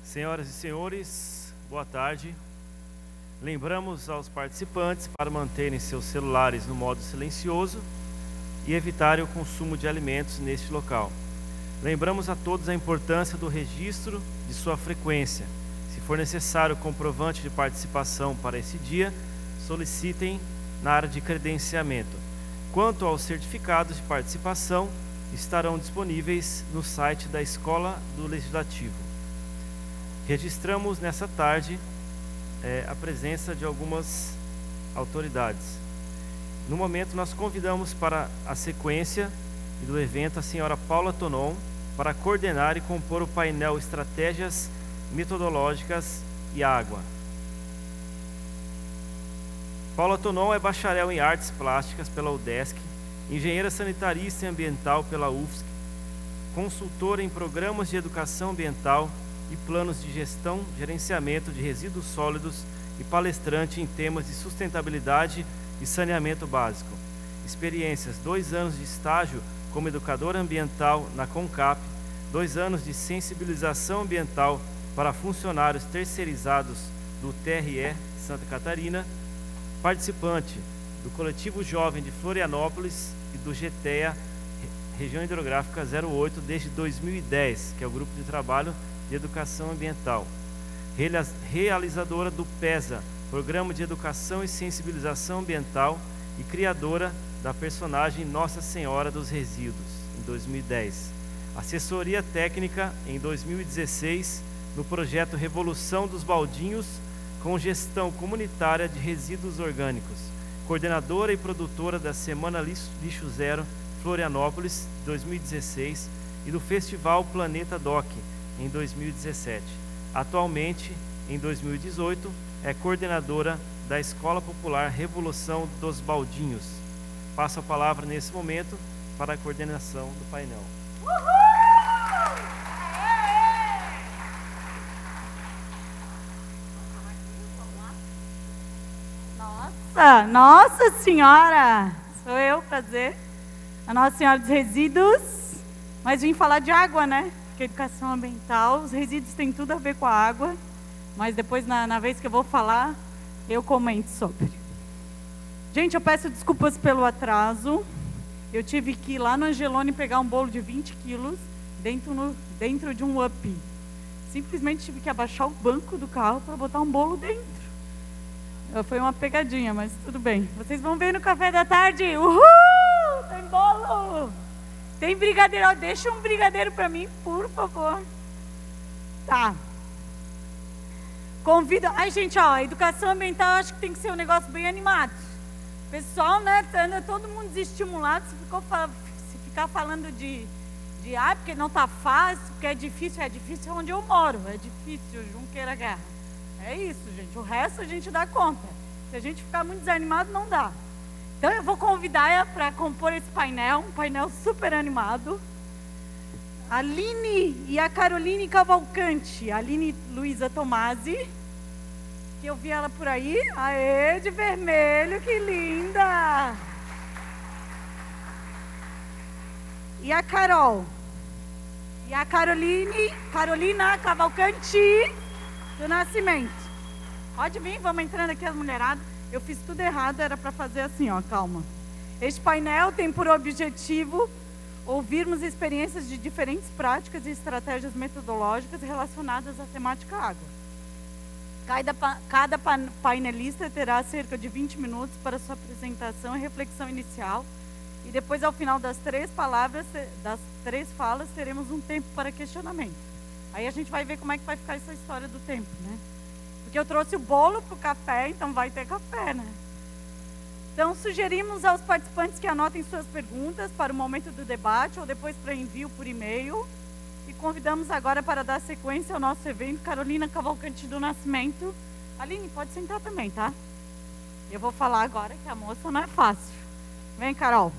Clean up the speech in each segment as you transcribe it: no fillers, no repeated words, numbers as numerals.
Senhoras e senhores, boa tarde. Lembramos aos participantes para manterem seus celulares no modo silencioso e evitarem o consumo de alimentos neste local. Lembramos a todos a importância do registro de sua frequência. Se for necessário comprovante de participação para esse dia, solicitem na área de credenciamento. Quanto aos certificados de participação, estarão disponíveis no site da Escola do Legislativo. Registramos nessa tarde a presença de algumas autoridades. No momento, nós convidamos para a sequência do evento a senhora Paula Tonon para coordenar e compor o painel Estratégias Metodológicas e Água. Paula Tonon é bacharel em Artes Plásticas pela UDESC, engenheira sanitarista e ambiental pela UFSC, consultora em programas de educação ambiental e planos de gestão, gerenciamento de resíduos sólidos e palestrante em temas de sustentabilidade e saneamento básico. Experiências: 2 anos de estágio como educadora ambiental na CONCAP, 2 anos de sensibilização ambiental para funcionários terceirizados do TRE Santa Catarina, participante do Coletivo Jovem de Florianópolis e do GTEA Região Hidrográfica 08 desde 2010, que é o Grupo de Trabalho de Educação Ambiental. Realizadora do PESA, Programa de Educação e Sensibilização Ambiental, e criadora da personagem Nossa Senhora dos Resíduos, em 2010. Assessoria técnica em 2016 no projeto Revolução dos Baldinhos com gestão comunitária de resíduos orgânicos. Coordenadora e produtora da Semana Lixo Zero Florianópolis, 2016, e do Festival Planeta Doc, em 2017. Atualmente, em 2018, é coordenadora da Escola Popular Revolução dos Baldinhos. Passo a palavra nesse momento para a coordenação do painel. Nossa Senhora! Sou eu, prazer. A Nossa Senhora dos Resíduos. Mas vim falar de água, né? Porque educação ambiental, os resíduos têm tudo a ver com a água. Mas depois, na vez que eu vou falar, eu comento sobre. Gente, eu peço desculpas pelo atraso. Eu tive que ir lá no Angelone pegar um bolo de 20 quilos dentro de um up. Simplesmente tive que abaixar o banco do carro para botar um bolo dentro. Foi uma pegadinha, mas tudo bem. Vocês vão ver no café da tarde. Uhul! Tem bolo! Tem brigadeiro. Deixa um brigadeiro para mim, por favor. Tá. Convido. Ai, gente, ó, educação ambiental acho que tem que ser um negócio bem animado. Pessoal, né? Anda todo mundo desestimulado. Se ficar falando de porque não tá fácil, porque é difícil onde eu moro. É difícil, Junqueira Guerra. É isso, gente. O resto a gente dá conta. Se a gente ficar muito desanimado, não dá. Então eu vou convidar para compor esse painel, um painel super animado. A Aline e a Caroline Cavalcante, a Aline Luiza Tomasi, que eu vi ela por aí. Aê, de vermelho, que linda! E a Carol. E a Carolina Cavalcante do Nascimento. Pode vir, vamos entrando aqui as mulheradas. Eu fiz tudo errado, era para fazer assim, ó, calma. Este painel tem por objetivo ouvirmos experiências de diferentes práticas e estratégias metodológicas relacionadas à temática água. Cada painelista terá cerca de 20 minutos para sua apresentação e reflexão inicial. E depois, ao final das 3 falas, teremos um tempo para questionamento. Aí a gente vai ver como é que vai ficar essa história do tempo, né? Porque eu trouxe o bolo para o café, então vai ter café, né? Então, sugerimos aos participantes que anotem suas perguntas para o momento do debate ou depois para envio por e-mail. E convidamos agora para dar sequência ao nosso evento, Carolina Cavalcante do Nascimento. Aline, pode sentar também, tá? Eu vou falar agora que a moça não é fácil. Vem, Carol.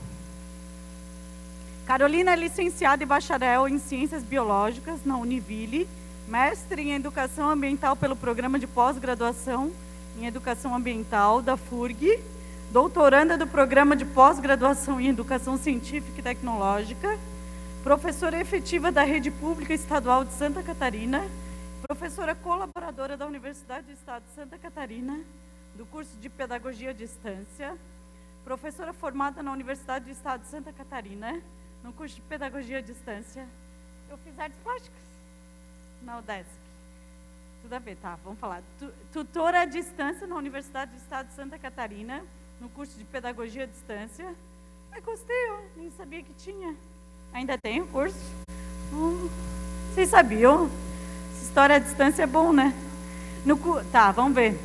Carolina é licenciada e bacharel em Ciências Biológicas na Univille, mestre em Educação Ambiental pelo Programa de Pós-Graduação em Educação Ambiental da FURG, doutoranda do Programa de Pós-Graduação em Educação Científica e Tecnológica, professora efetiva da Rede Pública Estadual de Santa Catarina professora colaboradora da Universidade do Estado de Santa Catarina, do curso de Pedagogia à Distância, professora formada na Universidade do Estado de Santa Catarina, no curso de Pedagogia à Distância. Eu fiz artes plásticas na UDESC. Tudo a ver, tá? Vamos falar. Tutora à distância na Universidade do Estado de Santa Catarina, no curso de Pedagogia à Distância. Mas gostei, eu nem sabia que tinha. Ainda tem o curso? Vocês sabiam? Essa história à distância é bom, né? Tá, vamos ver.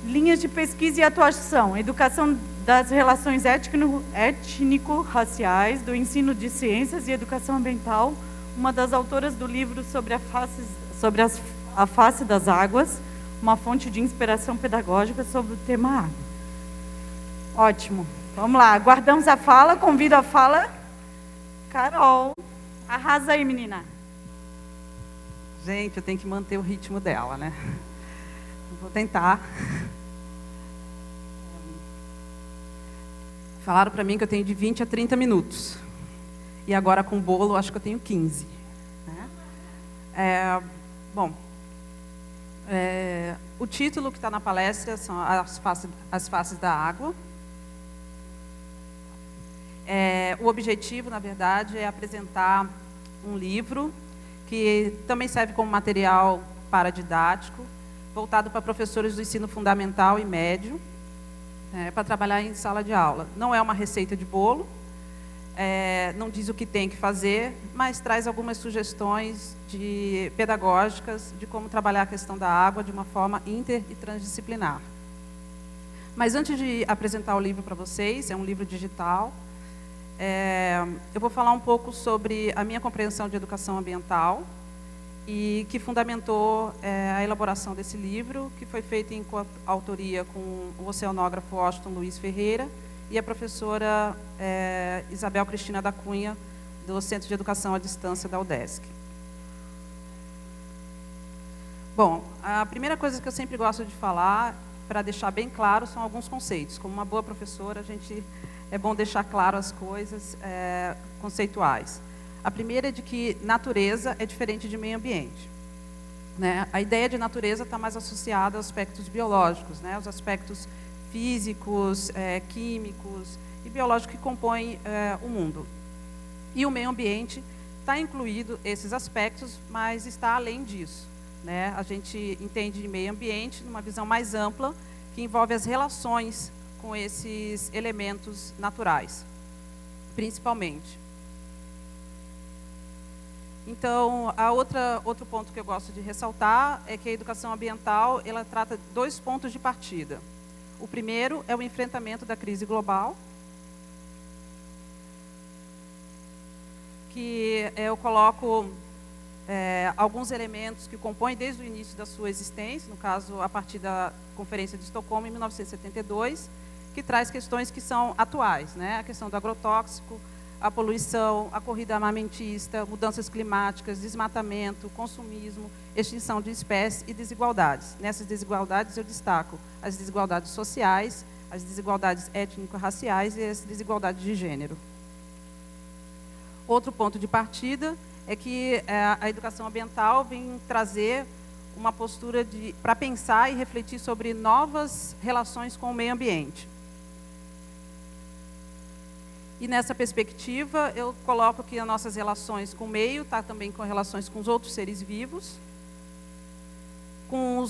Linhas de pesquisa e atuação. Educação das relações étnico-raciais, do ensino de ciências e educação ambiental. Uma das autoras do livro sobre a face das águas, uma fonte de inspiração pedagógica sobre o tema água. Ótimo. Vamos lá, aguardamos a fala, convido a fala. Carol, arrasa aí, menina. Gente, eu tenho que manter o ritmo dela, né? Vou tentar. Falaram para mim que eu tenho de 20 a 30 minutos. E agora com bolo, acho que eu tenho 15. Né? O título que está na palestra são As Faces da Água. O objetivo, na verdade, é apresentar um livro que também serve como material paradidático, voltado para professores do ensino fundamental e médio, para trabalhar em sala de aula. Não é uma receita de bolo, não diz o que tem que fazer, mas traz algumas sugestões pedagógicas de como trabalhar a questão da água de uma forma inter e transdisciplinar. Mas antes de apresentar o livro para vocês, é um livro digital, eu vou falar um pouco sobre a minha compreensão de educação ambiental e que fundamentou a elaboração desse livro, que foi feito em autoria com o oceanógrafo Washington Luiz Ferreira e a professora Isabel Cristina da Cunha, do Centro de Educação à Distância da UDESC. Bom, a primeira coisa que eu sempre gosto de falar, para deixar bem claro, são alguns conceitos. Como uma boa professora, é bom deixar claro as coisas conceituais. A primeira é de que natureza é diferente de meio ambiente. Né? A ideia de natureza está mais associada aos aspectos biológicos, né? Os aspectos físicos, químicos e biológicos que compõem o mundo. E o meio ambiente está incluído esses aspectos, mas está além disso. Né? A gente entende meio ambiente numa visão mais ampla, que envolve as relações com esses elementos naturais, principalmente. Então, outro ponto que eu gosto de ressaltar é que a educação ambiental ela trata 2 pontos de partida. O primeiro é o enfrentamento da crise global, que eu coloco alguns elementos que compõem desde o início da sua existência, no caso, a partir da Conferência de Estocolmo, em 1972, que traz questões que são atuais, né? A questão do agrotóxico, a poluição, a corrida armamentista, mudanças climáticas, desmatamento, consumismo, extinção de espécies e desigualdades. Nessas desigualdades eu destaco as desigualdades sociais, as desigualdades étnico-raciais e as desigualdades de gênero. Outro ponto de partida é que a educação ambiental vem trazer uma postura para pensar e refletir sobre novas relações com o meio ambiente. E nessa perspectiva, eu coloco que as nossas relações com o meio está também com relações com os outros seres vivos, com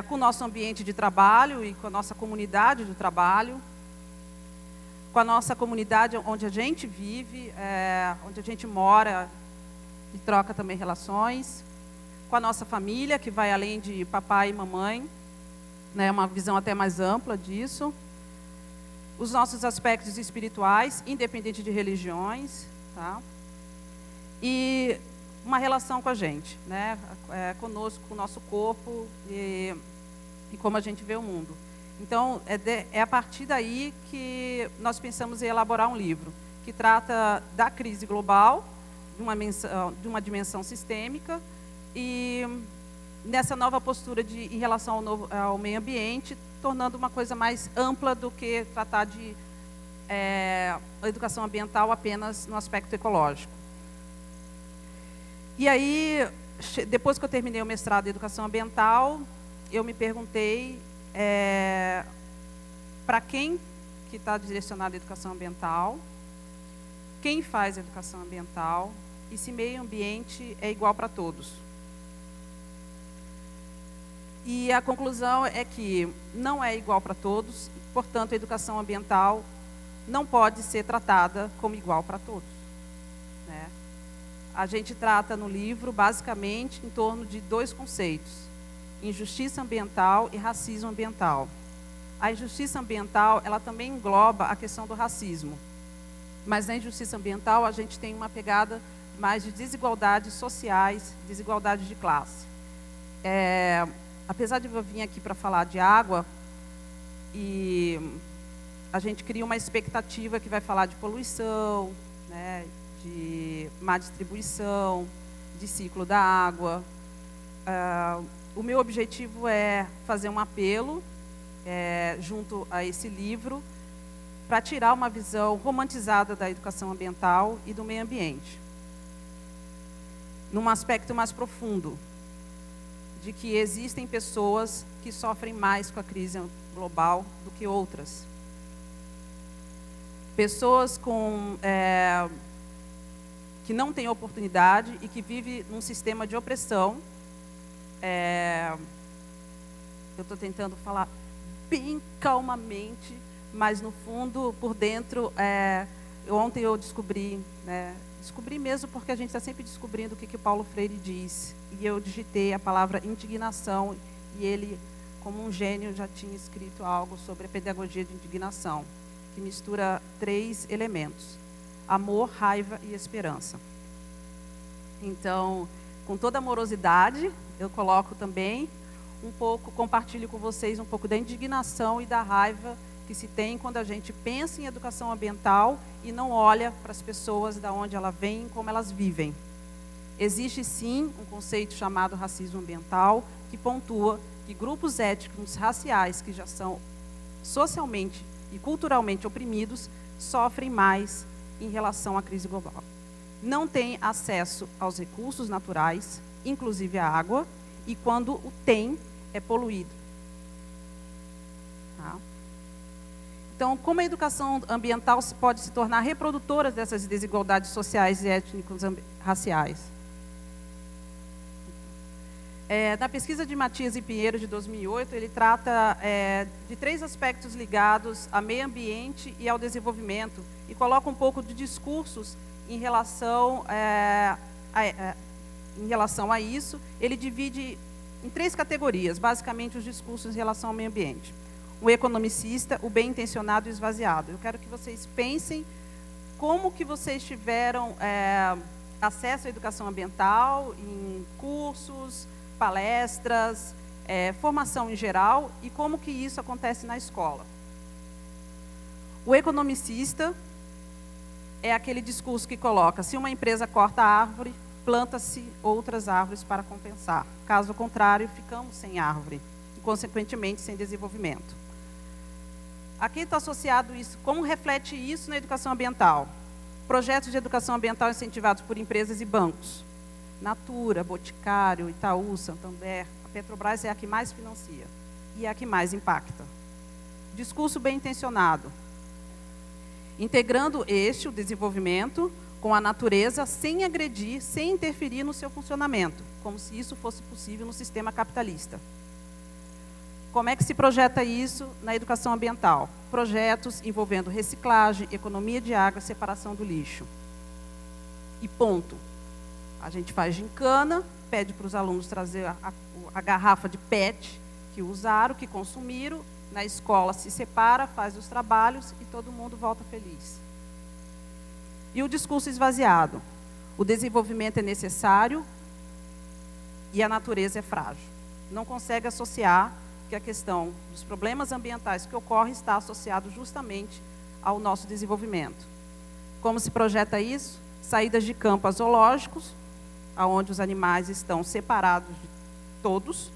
o nosso ambiente de trabalho e com a nossa comunidade de trabalho, com a nossa comunidade onde a gente vive, onde a gente mora e troca também relações, com a nossa família, que vai além de papai e mamãe, né, uma visão até mais ampla disso. Os nossos aspectos espirituais, independente de religiões, tá? E uma relação com a gente, né? Conosco, com o nosso corpo e como a gente vê o mundo. Então, é a partir daí que nós pensamos em elaborar um livro que trata da crise global, de uma dimensão sistêmica, e nessa nova postura em relação ao meio ambiente, tornando uma coisa mais ampla do que tratar de a educação ambiental apenas no aspecto ecológico. E aí, depois que eu terminei o mestrado em educação ambiental, eu me perguntei para quem que está direcionada a educação ambiental, quem faz educação ambiental e se meio ambiente é igual para todos. E a conclusão é que não é igual para todos, portanto, a educação ambiental não pode ser tratada como igual para todos, né? A gente trata no livro, basicamente, em torno de 2 conceitos: injustiça ambiental e racismo ambiental. A injustiça ambiental, ela também engloba a questão do racismo. Mas na injustiça ambiental, a gente tem uma pegada mais de desigualdades sociais, desigualdades de classe. Apesar de eu vir aqui para falar de água, e a gente cria uma expectativa que vai falar de poluição, né, de má distribuição, de ciclo da água. O meu objetivo é fazer um apelo, junto a esse livro, para tirar uma visão romantizada da educação ambiental e do meio ambiente, num aspecto mais profundo, de que existem pessoas que sofrem mais com a crise global do que outras. Pessoas que não têm oportunidade e que vivem num sistema de opressão. Eu estou tentando falar bem calmamente, mas no fundo, por dentro, ontem eu descobri, né, descobri mesmo porque a gente está sempre descobrindo o que Paulo Freire diz. E eu digitei a palavra indignação e ele, como um gênio, já tinha escrito algo sobre a pedagogia de indignação, que mistura 3 elementos: amor, raiva e esperança. Então, com toda amorosidade, eu coloco também compartilho com vocês um pouco da indignação e da raiva que se tem quando a gente pensa em educação ambiental e não olha para as pessoas de onde elas vêm, como elas vivem. Existe sim um conceito chamado racismo ambiental, que pontua que grupos étnicos raciais que já são socialmente e culturalmente oprimidos sofrem mais em relação à crise global. Não têm acesso aos recursos naturais, inclusive a água, e quando o tem, é poluído. Tá? Então, como a educação ambiental pode se tornar reprodutora dessas desigualdades sociais e étnicos raciais? Na pesquisa de Matias e Pinheiro, de 2008, ele trata de 3 aspectos ligados ao meio ambiente e ao desenvolvimento, e coloca um pouco de discursos em relação a isso. Ele divide em 3 categorias, basicamente, os discursos em relação ao meio ambiente. O economicista, o bem-intencionado e o esvaziado. Eu quero que vocês pensem como que vocês tiveram acesso à educação ambiental, em cursos, palestras, formação em geral, e como que isso acontece na escola. O economicista é aquele discurso que coloca: se uma empresa corta a árvore, planta-se outras árvores para compensar. Caso contrário, ficamos sem árvore e, consequentemente, sem desenvolvimento. Aqui está associado isso. Como reflete isso na educação ambiental? Projetos de educação ambiental incentivados por empresas e bancos. Natura, Boticário, Itaú, Santander. A Petrobras é a que mais financia e é a que mais impacta. Discurso bem intencionado. Integrando o desenvolvimento, com a natureza, sem agredir, sem interferir no seu funcionamento, como se isso fosse possível no sistema capitalista. Como é que se projeta isso na educação ambiental? Projetos envolvendo reciclagem, economia de água, separação do lixo. E ponto. A gente faz gincana, pede para os alunos trazer a garrafa de PET que usaram, que consumiram, na escola se separa, faz os trabalhos e todo mundo volta feliz. E o discurso esvaziado. O desenvolvimento é necessário e a natureza é frágil. Não consegue associar que a questão dos problemas ambientais que ocorrem está associado justamente ao nosso desenvolvimento. Como se projeta isso? Saídas de campo a zoológicos, onde os animais estão separados de todos,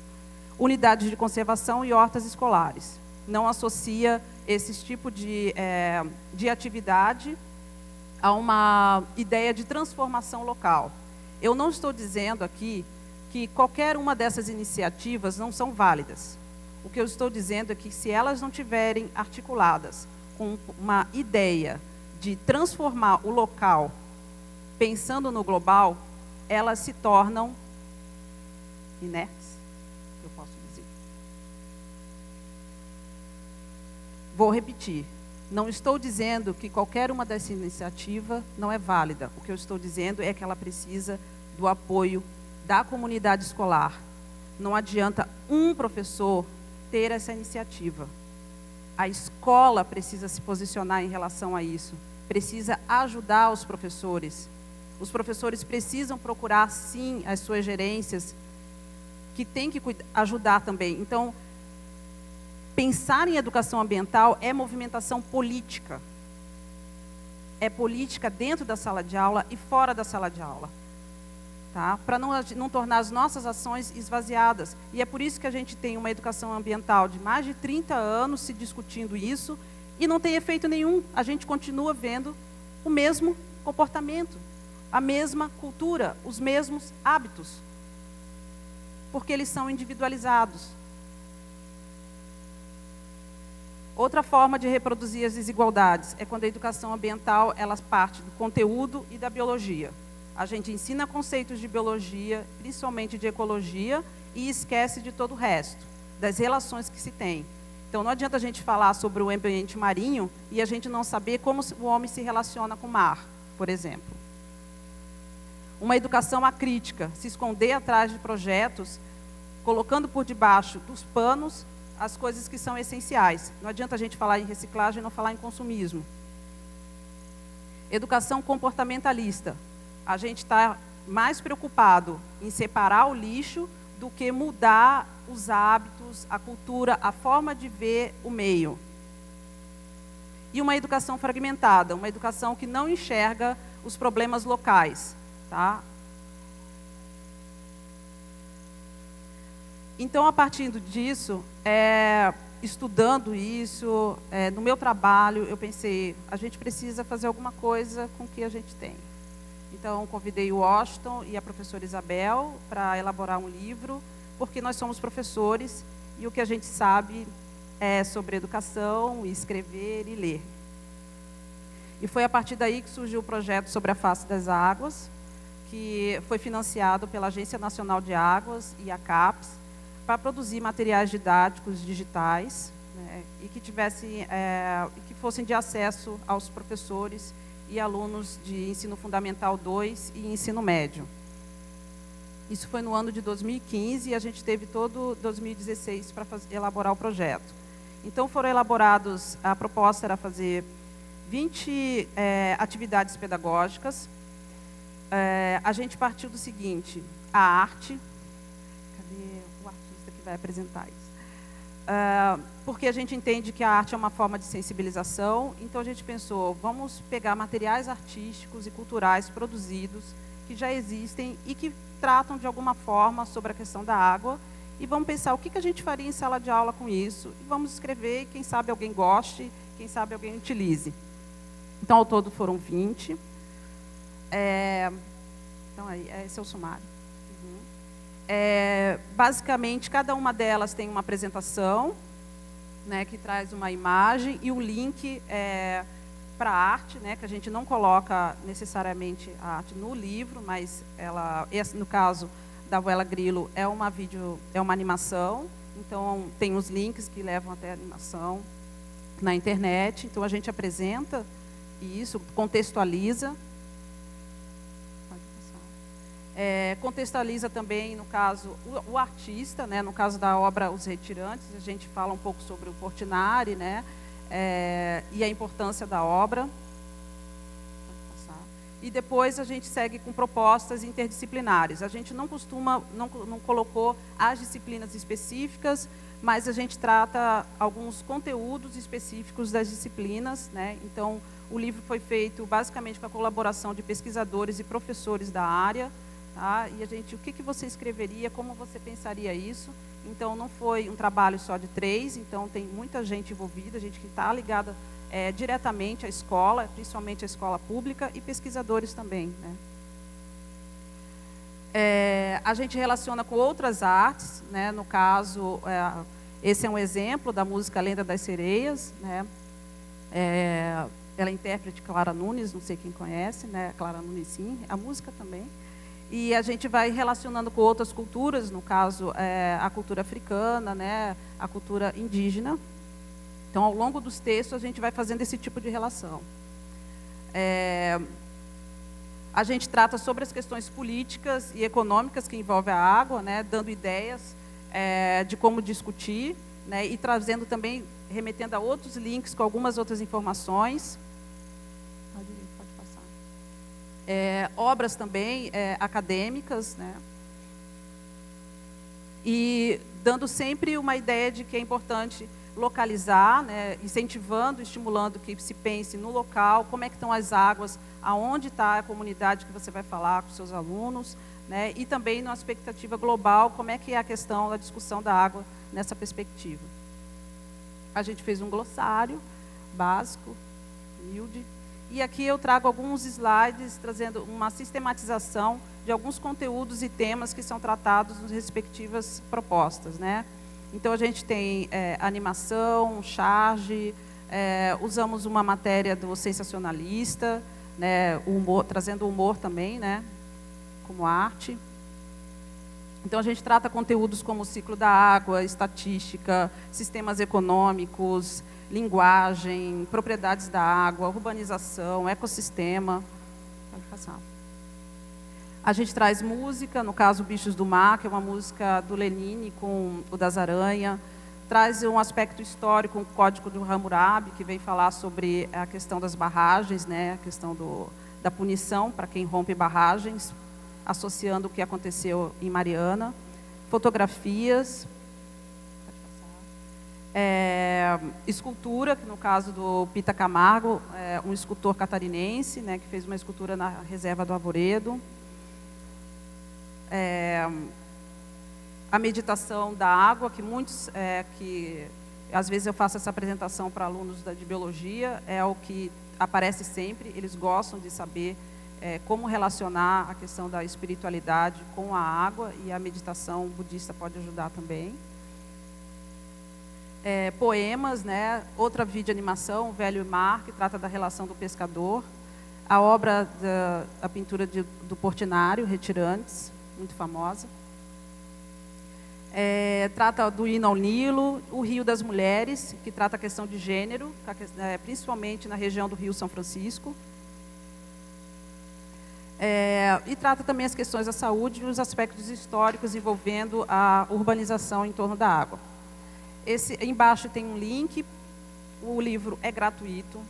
unidades de conservação e hortas escolares. Não associa esse tipo de atividade a uma ideia de transformação local. Eu não estou dizendo aqui que qualquer uma dessas iniciativas não são válidas. O que eu estou dizendo é que se elas não tiverem articuladas com uma ideia de transformar o local pensando no global, elas se tornam inertes, eu posso dizer. Vou repetir. Não estou dizendo que qualquer uma dessa iniciativa não é válida. O que eu estou dizendo é que ela precisa do apoio da comunidade escolar. Não adianta um professor ter essa iniciativa. A escola precisa se posicionar em relação a isso. Precisa ajudar os professores. Os professores precisam procurar, sim, as suas gerências, que têm que ajudar também. Então, pensar em educação ambiental é movimentação política. É política dentro da sala de aula e fora da sala de aula. Tá? Para não tornar as nossas ações esvaziadas. E é por isso que a gente tem uma educação ambiental de mais de 30 anos se discutindo isso e não tem efeito nenhum. A gente continua vendo o mesmo comportamento, a mesma cultura, os mesmos hábitos. Porque eles são individualizados. Outra forma de reproduzir as desigualdades é quando a educação ambiental ela parte do conteúdo e da biologia. A gente ensina conceitos de biologia, principalmente de ecologia, e esquece de todo o resto, das relações que se tem. Então, não adianta a gente falar sobre o ambiente marinho e a gente não saber como o homem se relaciona com o mar, por exemplo. Uma educação acrítica, se esconder atrás de projetos, colocando por debaixo dos panos as coisas que são essenciais. Não adianta a gente falar em reciclagem e não falar em consumismo. Educação comportamentalista. A gente está mais preocupado em separar o lixo do que mudar os hábitos, a cultura, a forma de ver o meio. E uma educação fragmentada, uma educação que não enxerga os problemas locais. Tá? Então, a partir disso, estudando isso, no meu trabalho, eu pensei, a gente precisa fazer alguma coisa com o que a gente tem. Então, convidei o Washington e a professora Isabel para elaborar um livro, porque nós somos professores e o que a gente sabe é sobre educação, escrever e ler. E foi a partir daí que surgiu o projeto Sobre a Face das Águas, que foi financiado pela Agência Nacional de Águas e a CAPES, para produzir materiais didáticos digitais, né, e que fossem de acesso aos professores e alunos de ensino fundamental 2 e ensino médio. Isso foi no ano de 2015 e a gente teve todo 2016 para elaborar o projeto. Então foram elaborados, a proposta era fazer 20 atividades pedagógicas. A gente partiu do seguinte, a arte. Cadê o artista que vai apresentar isso? Porque a gente entende que a arte é uma forma de sensibilização, então a gente pensou, vamos pegar materiais artísticos e culturais produzidos, que já existem e que tratam de alguma forma sobre a questão da água, e vamos pensar o que a gente faria em sala de aula com isso, e vamos escrever, e quem sabe alguém goste, quem sabe alguém utilize. Então, ao todo foram 20. Então, esse é o sumário. Basicamente, cada uma delas tem uma apresentação, né, que traz uma imagem e o link para a arte, né, que a gente não coloca necessariamente a arte no livro, mas no caso da Vuela Grilo é uma animação, então tem os links que levam até a animação na internet, então a gente apresenta isso, contextualiza. Contextualiza também, no caso, o artista, né, no caso da obra Os Retirantes, a gente fala um pouco sobre o Portinari, né, e a importância da obra. E depois a gente segue com propostas interdisciplinares. A gente não colocou as disciplinas específicas, mas a gente trata alguns conteúdos específicos das disciplinas, né? Então, o livro foi feito basicamente com a colaboração de pesquisadores e professores da área. Tá? E o que você escreveria, como você pensaria isso? Então, não foi um trabalho só de 3, então tem muita gente envolvida, gente que está ligada diretamente à escola, principalmente à escola pública, e pesquisadores também. A gente relaciona com outras artes, né? No caso, esse é um exemplo da música Lenda das Sereias, né? Ela é intérprete Clara Nunes, não sei quem conhece, né? Clara Nunes, sim, a música também. E a gente vai relacionando com outras culturas, no caso, a cultura africana, né? A cultura indígena. Então, ao longo dos textos, a gente vai fazendo esse tipo de relação. A gente trata sobre as questões políticas e econômicas que envolvem a água, né, dando ideias de como discutir, né, e trazendo também, remetendo a outros links com algumas outras informações. Pode passar. Obras também acadêmicas, né, e dando sempre uma ideia de que é importante localizar, né, incentivando, estimulando que se pense no local, como é que estão as águas, aonde está a comunidade que você vai falar com seus alunos, né, e também numa expectativa global, como é que é a questão da discussão da água nessa perspectiva. A gente fez um glossário básico, humilde, e aqui eu trago alguns slides trazendo uma sistematização de alguns conteúdos e temas que são tratados nas respectivas propostas, né. Então, a gente tem animação, charge, usamos uma matéria do sensacionalista, né, humor, trazendo humor também, né, como arte. Então, a gente trata conteúdos como o ciclo da água, estatística, sistemas econômicos, linguagem, propriedades da água, urbanização, ecossistema. Pode passar. A gente traz música, no caso Bichos do Mar, que é uma música do Lenine com o das Aranha. Traz um aspecto histórico, o Código do Hammurabi, que vem falar sobre a questão das barragens, né, a questão da punição para quem rompe barragens, associando o que aconteceu em Mariana. Fotografias. Escultura, que no caso do Pita Camargo, um escultor catarinense, né, que fez uma escultura na reserva do Arvoredo. A meditação da água, que muitos, que às vezes eu faço essa apresentação para alunos de biologia, é o que aparece sempre, eles gostam de saber como relacionar a questão da espiritualidade com a água, e a meditação budista pode ajudar também. Poemas, né? Outra videoanimação, O Velho e Mar, que trata da relação do pescador. A obra da pintura do Portinari, Retirantes, muito famosa. Trata do hino ao Nilo, o Rio das Mulheres, que trata a questão de gênero, principalmente na região do Rio São Francisco. E trata também as questões da saúde e os aspectos históricos envolvendo a urbanização em torno da água. Embaixo tem um link, o livro é gratuito,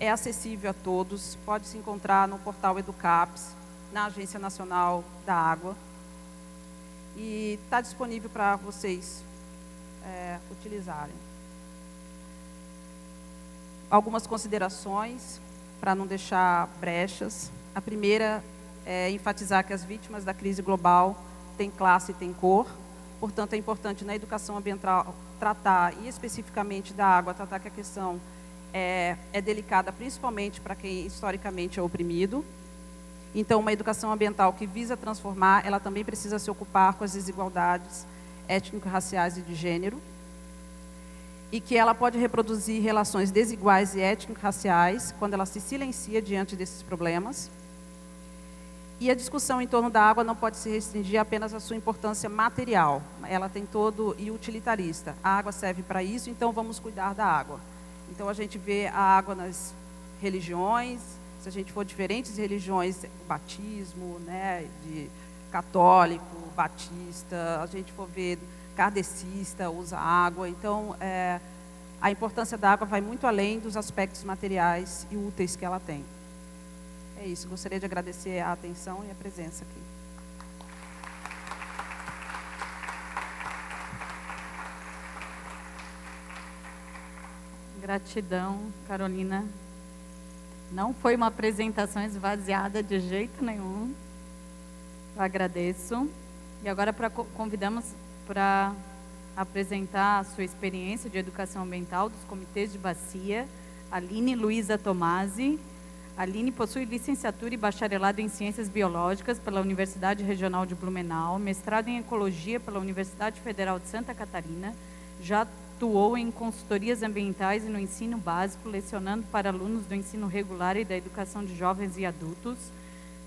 é acessível a todos, pode se encontrar no portal Educaps, na Agência Nacional da Água, e está disponível para vocês utilizarem. Algumas considerações, para não deixar brechas. A primeira é enfatizar que as vítimas da crise global têm classe e têm cor, portanto, é importante na educação ambiental tratar, e especificamente da água, tratar que a questão é delicada, principalmente para quem historicamente é oprimido. Então, uma educação ambiental que visa transformar, ela também precisa se ocupar com as desigualdades étnico-raciais e de gênero, e que ela pode reproduzir relações desiguais e étnico-raciais quando ela se silencia diante desses problemas. E a discussão em torno da água não pode se restringir apenas à sua importância material, ela tem todo e utilitarista. A água serve para isso, então vamos cuidar da água. Então, a gente vê a água nas religiões. Se a gente for diferentes religiões, o batismo, né, de católico, batista, a gente for ver kardecista, usa água. Então, a importância da água vai muito além dos aspectos materiais e úteis que ela tem. É isso, gostaria de agradecer a atenção e a presença aqui. Gratidão, Carolina. Não foi uma apresentação esvaziada de jeito nenhum. Eu agradeço. E agora convidamos para apresentar a sua experiência de educação ambiental dos comitês de bacia, Aline Luiza Tomasi, Aline possui licenciatura e bacharelado em Ciências Biológicas pela Universidade Regional de Blumenau, mestrado em Ecologia pela Universidade Federal de Santa Catarina, já atuou em consultorias ambientais e no ensino básico, lecionando para alunos do ensino regular e da educação de jovens e adultos,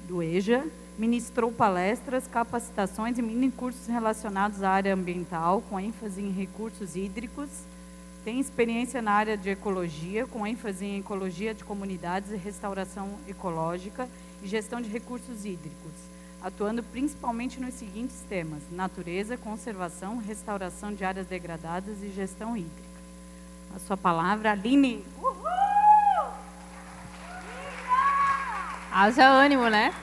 do EJA, ministrou palestras, capacitações e minicursos relacionados à área ambiental, com ênfase em recursos hídricos. Tem experiência na área de ecologia, com ênfase em ecologia de comunidades e restauração ecológica e gestão de recursos hídricos, atuando principalmente nos seguintes temas: natureza, conservação, restauração de áreas degradadas e gestão hídrica. A sua palavra, Aline. Uhul! Haja ânimo, né?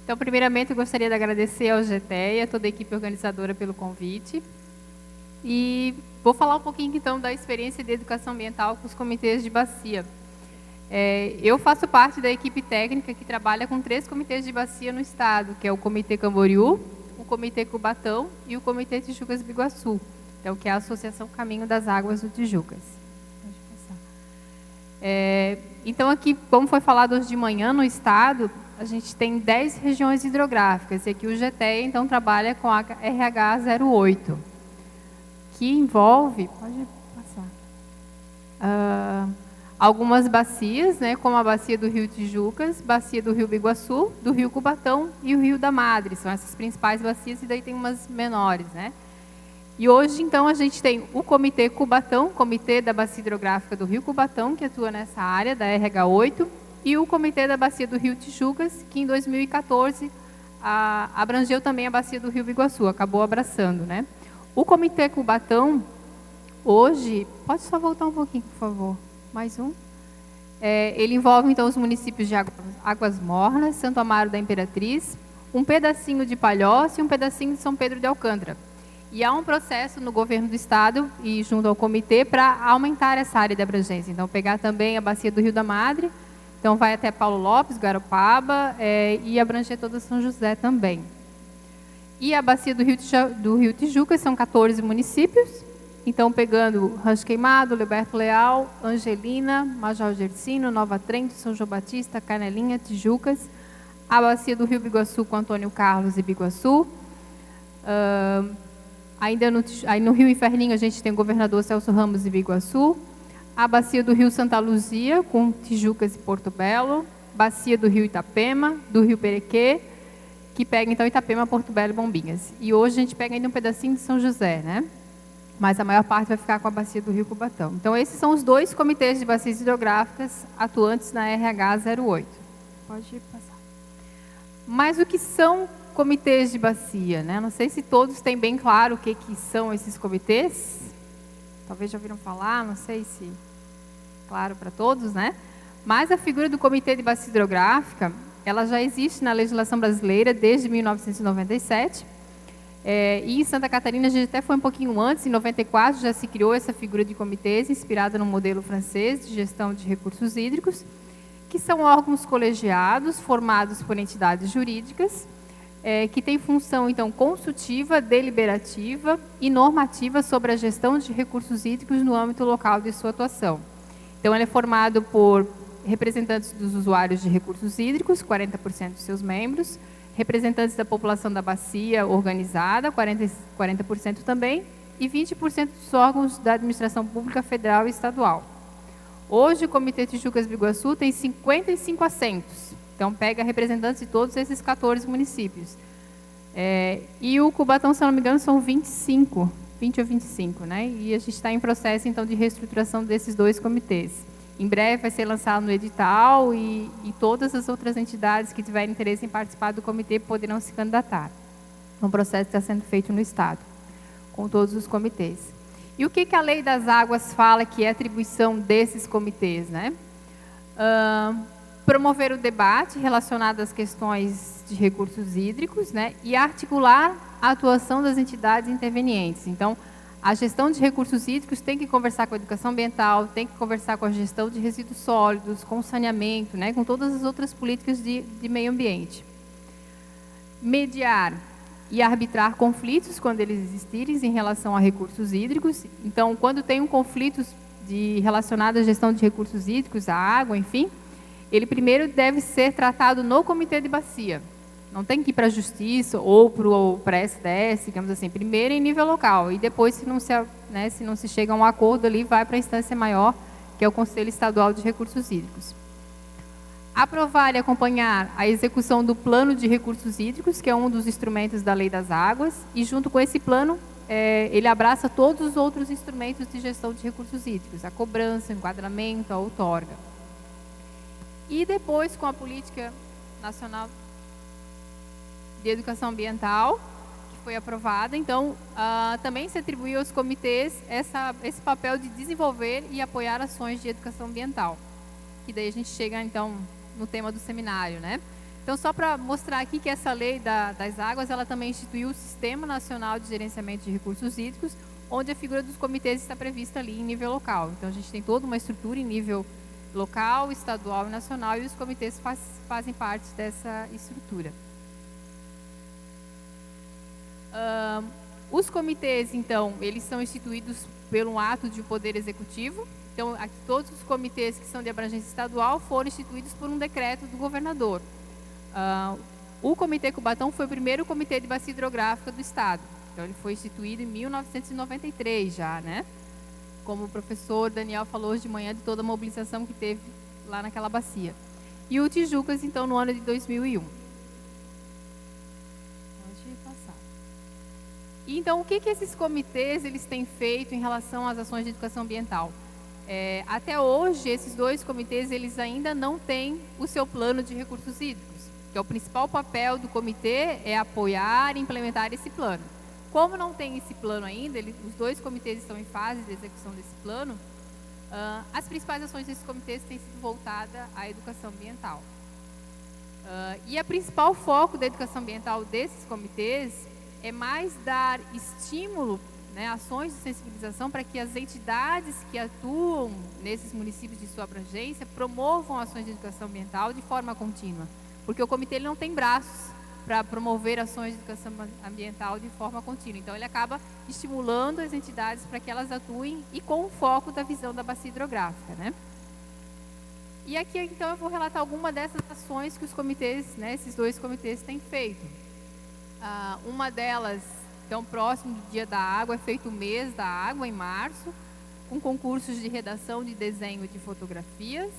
Então, primeiramente, eu gostaria de agradecer ao GTEA, toda a equipe organizadora pelo convite. E vou falar um pouquinho, então, da experiência de educação ambiental com os comitês de bacia. Eu faço parte da equipe técnica que trabalha com 3 comitês de bacia no estado, que é o Comitê Camboriú, o Comitê Cubatão e o Comitê Tijucas-Biguaçu, então, que é a Associação Caminho das Águas do Tijucas. Pode passar. Então, aqui, como foi falado hoje de manhã no estado, a gente tem 10 regiões hidrográficas, e aqui o GTEA, então, trabalha com a RH 08, que envolve, pode passar, algumas bacias, né, como a bacia do Rio Tijucas, bacia do Rio Biguaçu, do Rio Cubatão e o Rio da Madre. São essas principais bacias, e daí tem umas menores, né? E hoje, então, a gente tem o Comitê Cubatão, Comitê da Bacia Hidrográfica do Rio Cubatão, que atua nessa área da RH 8, e o Comitê da Bacia do Rio Tijucas, que em 2014 abrangeu também a bacia do Rio Biguaçu, acabou abraçando, né? O Comitê Cubatão, hoje, pode só voltar um pouquinho, por favor, mais um. Ele envolve, então, os municípios de Águas Mornas, Santo Amaro da Imperatriz, um pedacinho de Palhoça e um pedacinho de São Pedro de Alcântara. E há um processo no governo do estado e junto ao comitê para aumentar essa área de abrangência. Então, pegar também a bacia do Rio da Madre, então vai até Paulo Lopes, Garopaba, e abranger toda São José também. E a bacia do Rio Tijucas são 14 municípios, então pegando Rancho Queimado, Liberto Leal, Angelina, Major Gercino, Nova Trento, São João Batista, Canelinha, Tijucas, a bacia do Rio Biguaçu com Antônio Carlos e Biguaçu. Aí no Rio Inferninho a gente tem o governador Celso Ramos e Biguaçu, a bacia do Rio Santa Luzia com Tijucas e Porto Belo, bacia do Rio Itapema, do Rio Perequê, que pega, então, Itapema, Porto Belo e Bombinhas. E hoje a gente pega ainda um pedacinho de São José, né? Mas a maior parte vai ficar com a bacia do Rio Cubatão. Então, esses são os 2 comitês de bacias hidrográficas atuantes na RH 08. Pode passar. Mas o que são comitês de bacia, né? Não sei se todos têm bem claro o que são esses comitês. Talvez já ouviram falar, não sei se claro para todos, né? Mas a figura do comitê de bacia hidrográfica, ela já existe na legislação brasileira desde 1997. E em Santa Catarina, a gente até foi um pouquinho antes, em 94, já se criou essa figura de comitês, inspirada no modelo francês de gestão de recursos hídricos, que são órgãos colegiados, formados por entidades jurídicas, que têm função, então, consultiva, deliberativa e normativa sobre a gestão de recursos hídricos no âmbito local de sua atuação. Então, ele é formado por representantes dos usuários de recursos hídricos, 40% dos seus membros, representantes da população da bacia organizada, 40% também, e 20% dos órgãos da administração pública federal e estadual. Hoje, o Comitê Tijucas-Biguaçu tem 55 assentos, então pega representantes de todos esses 14 municípios. E o Cubatão, se eu não me engano, são 20 ou 25, né? E a gente está em processo, então, de reestruturação desses 2 comitês. Em breve vai ser lançado no edital e todas as outras entidades que tiverem interesse em participar do comitê poderão se candidatar. É um processo que está sendo feito no estado, com todos os comitês. E o que a Lei das Águas fala que é atribuição desses comitês, né? Promover o debate relacionado às questões de recursos hídricos, né? E articular a atuação das entidades intervenientes. Então, a gestão de recursos hídricos tem que conversar com a educação ambiental, tem que conversar com a gestão de resíduos sólidos, com o saneamento, né, com todas as outras políticas de meio ambiente. Mediar e arbitrar conflitos quando eles existirem em relação a recursos hídricos. Então, quando tem um conflito relacionado à gestão de recursos hídricos, à água, enfim, ele primeiro deve ser tratado no comitê de bacia. Não tem que ir para a justiça ou para a SDS, digamos assim, primeiro em nível local, e depois, se não se chega a um acordo ali, vai para a instância maior, que é o Conselho Estadual de Recursos Hídricos. Aprovar e acompanhar a execução do Plano de Recursos Hídricos, que é um dos instrumentos da Lei das Águas, e junto com esse plano, ele abraça todos os outros instrumentos de gestão de recursos hídricos, a cobrança, o enquadramento, a outorga. E depois, com a Política Nacional de Educação Ambiental, que foi aprovada, então, também se atribuiu aos comitês esse papel de desenvolver e apoiar ações de educação ambiental. Que daí a gente chega, então, no tema do seminário, né? Então, só para mostrar aqui que essa lei das águas, ela também instituiu o Sistema Nacional de Gerenciamento de Recursos Hídricos, onde a figura dos comitês está prevista ali em nível local. Então, a gente tem toda uma estrutura em nível local, estadual e nacional, e os comitês fazem parte dessa estrutura. Os comitês, então, eles são instituídos pelo ato de Poder Executivo. Então, aqui, todos os comitês que são de abrangência estadual foram instituídos por um decreto do governador. O Comitê Cubatão foi o primeiro comitê de bacia hidrográfica do Estado. Então, ele foi instituído em 1993 já, né? Como o professor Daniel falou hoje de manhã, de toda a mobilização que teve lá naquela bacia. E o Tijucas, então, no ano de 2001. Pode passar. E, então, o que esses comitês eles têm feito em relação às ações de educação ambiental? Até hoje, esses dois comitês eles ainda não têm o seu plano de recursos hídricos, que é o principal papel do comitê é apoiar e implementar esse plano. Como não tem esse plano ainda, os dois comitês estão em fase de execução desse plano, as principais ações desses comitês têm sido voltadas à educação ambiental. E o principal foco da educação ambiental desses comitês é mais dar estímulo, né, ações de sensibilização para que as entidades que atuam nesses municípios de sua abrangência promovam ações de educação ambiental de forma contínua. Porque o comitê ele não tem braços para promover ações de educação ambiental de forma contínua. Então, ele acaba estimulando as entidades para que elas atuem e com o foco da visão da bacia hidrográfica, né? E aqui, então, eu vou relatar alguma dessas ações que os comitês, né, esses dois comitês têm feito. Uma delas, então, próximo do Dia da Água, é feito o mês da água, em março, com concursos de redação, de desenho e de fotografias.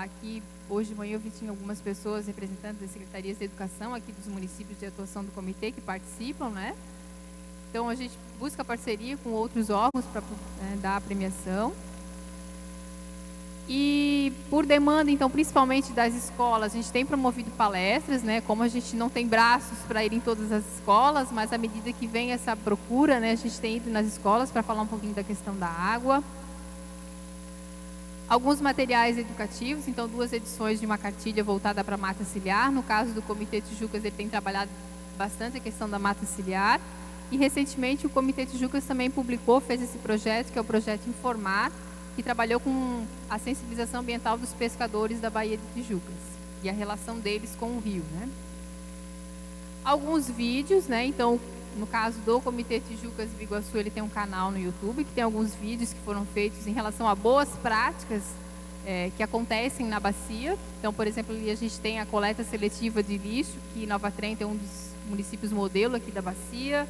Aqui, hoje de manhã, eu vi que tinha algumas pessoas, representantes das secretarias de educação aqui dos municípios de atuação do comitê que participam, né? Então, a gente busca parceria com outros órgãos para dar a premiação. E por demanda, então, principalmente das escolas, a gente tem promovido palestras, né? Como a gente não tem braços para ir em todas as escolas, mas à medida que vem essa procura, né, a gente tem ido nas escolas para falar um pouquinho da questão da água. Alguns materiais educativos, então 2 edições de uma cartilha voltada para a mata ciliar. No caso do Comitê Tijucas, ele tem trabalhado bastante a questão da mata ciliar. E recentemente o Comitê Tijucas também fez esse projeto, que é o projeto Informar, que trabalhou com a sensibilização ambiental dos pescadores da Baía de Tijucas e a relação deles com o rio, né? Alguns vídeos, né? Então, no caso do Comitê Tijucas de Biguaçu, ele tem um canal no YouTube que tem alguns vídeos que foram feitos em relação a boas práticas que acontecem na bacia. Então, por exemplo, ali a gente tem a coleta seletiva de lixo, que Nova Trento é um dos municípios modelo aqui da bacia.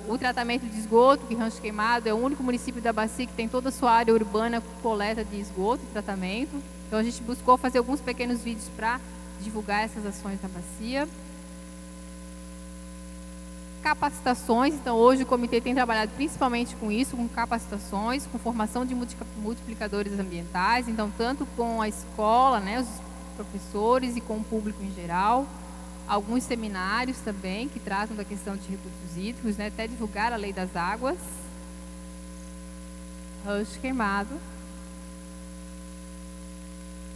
O tratamento de esgoto, que Rancho Queimado é o único município da bacia que tem toda a sua área urbana com coleta de esgoto e tratamento. Então, a gente buscou fazer alguns pequenos vídeos para divulgar essas ações na bacia. Capacitações, então hoje o comitê tem trabalhado principalmente com isso, com capacitações, com formação de multiplicadores ambientais, então tanto com a escola, né, os professores e com o público em geral. Alguns seminários também que tratam da questão de recursos hídricos, né, até divulgar a Lei das Águas. Rancho Queimado.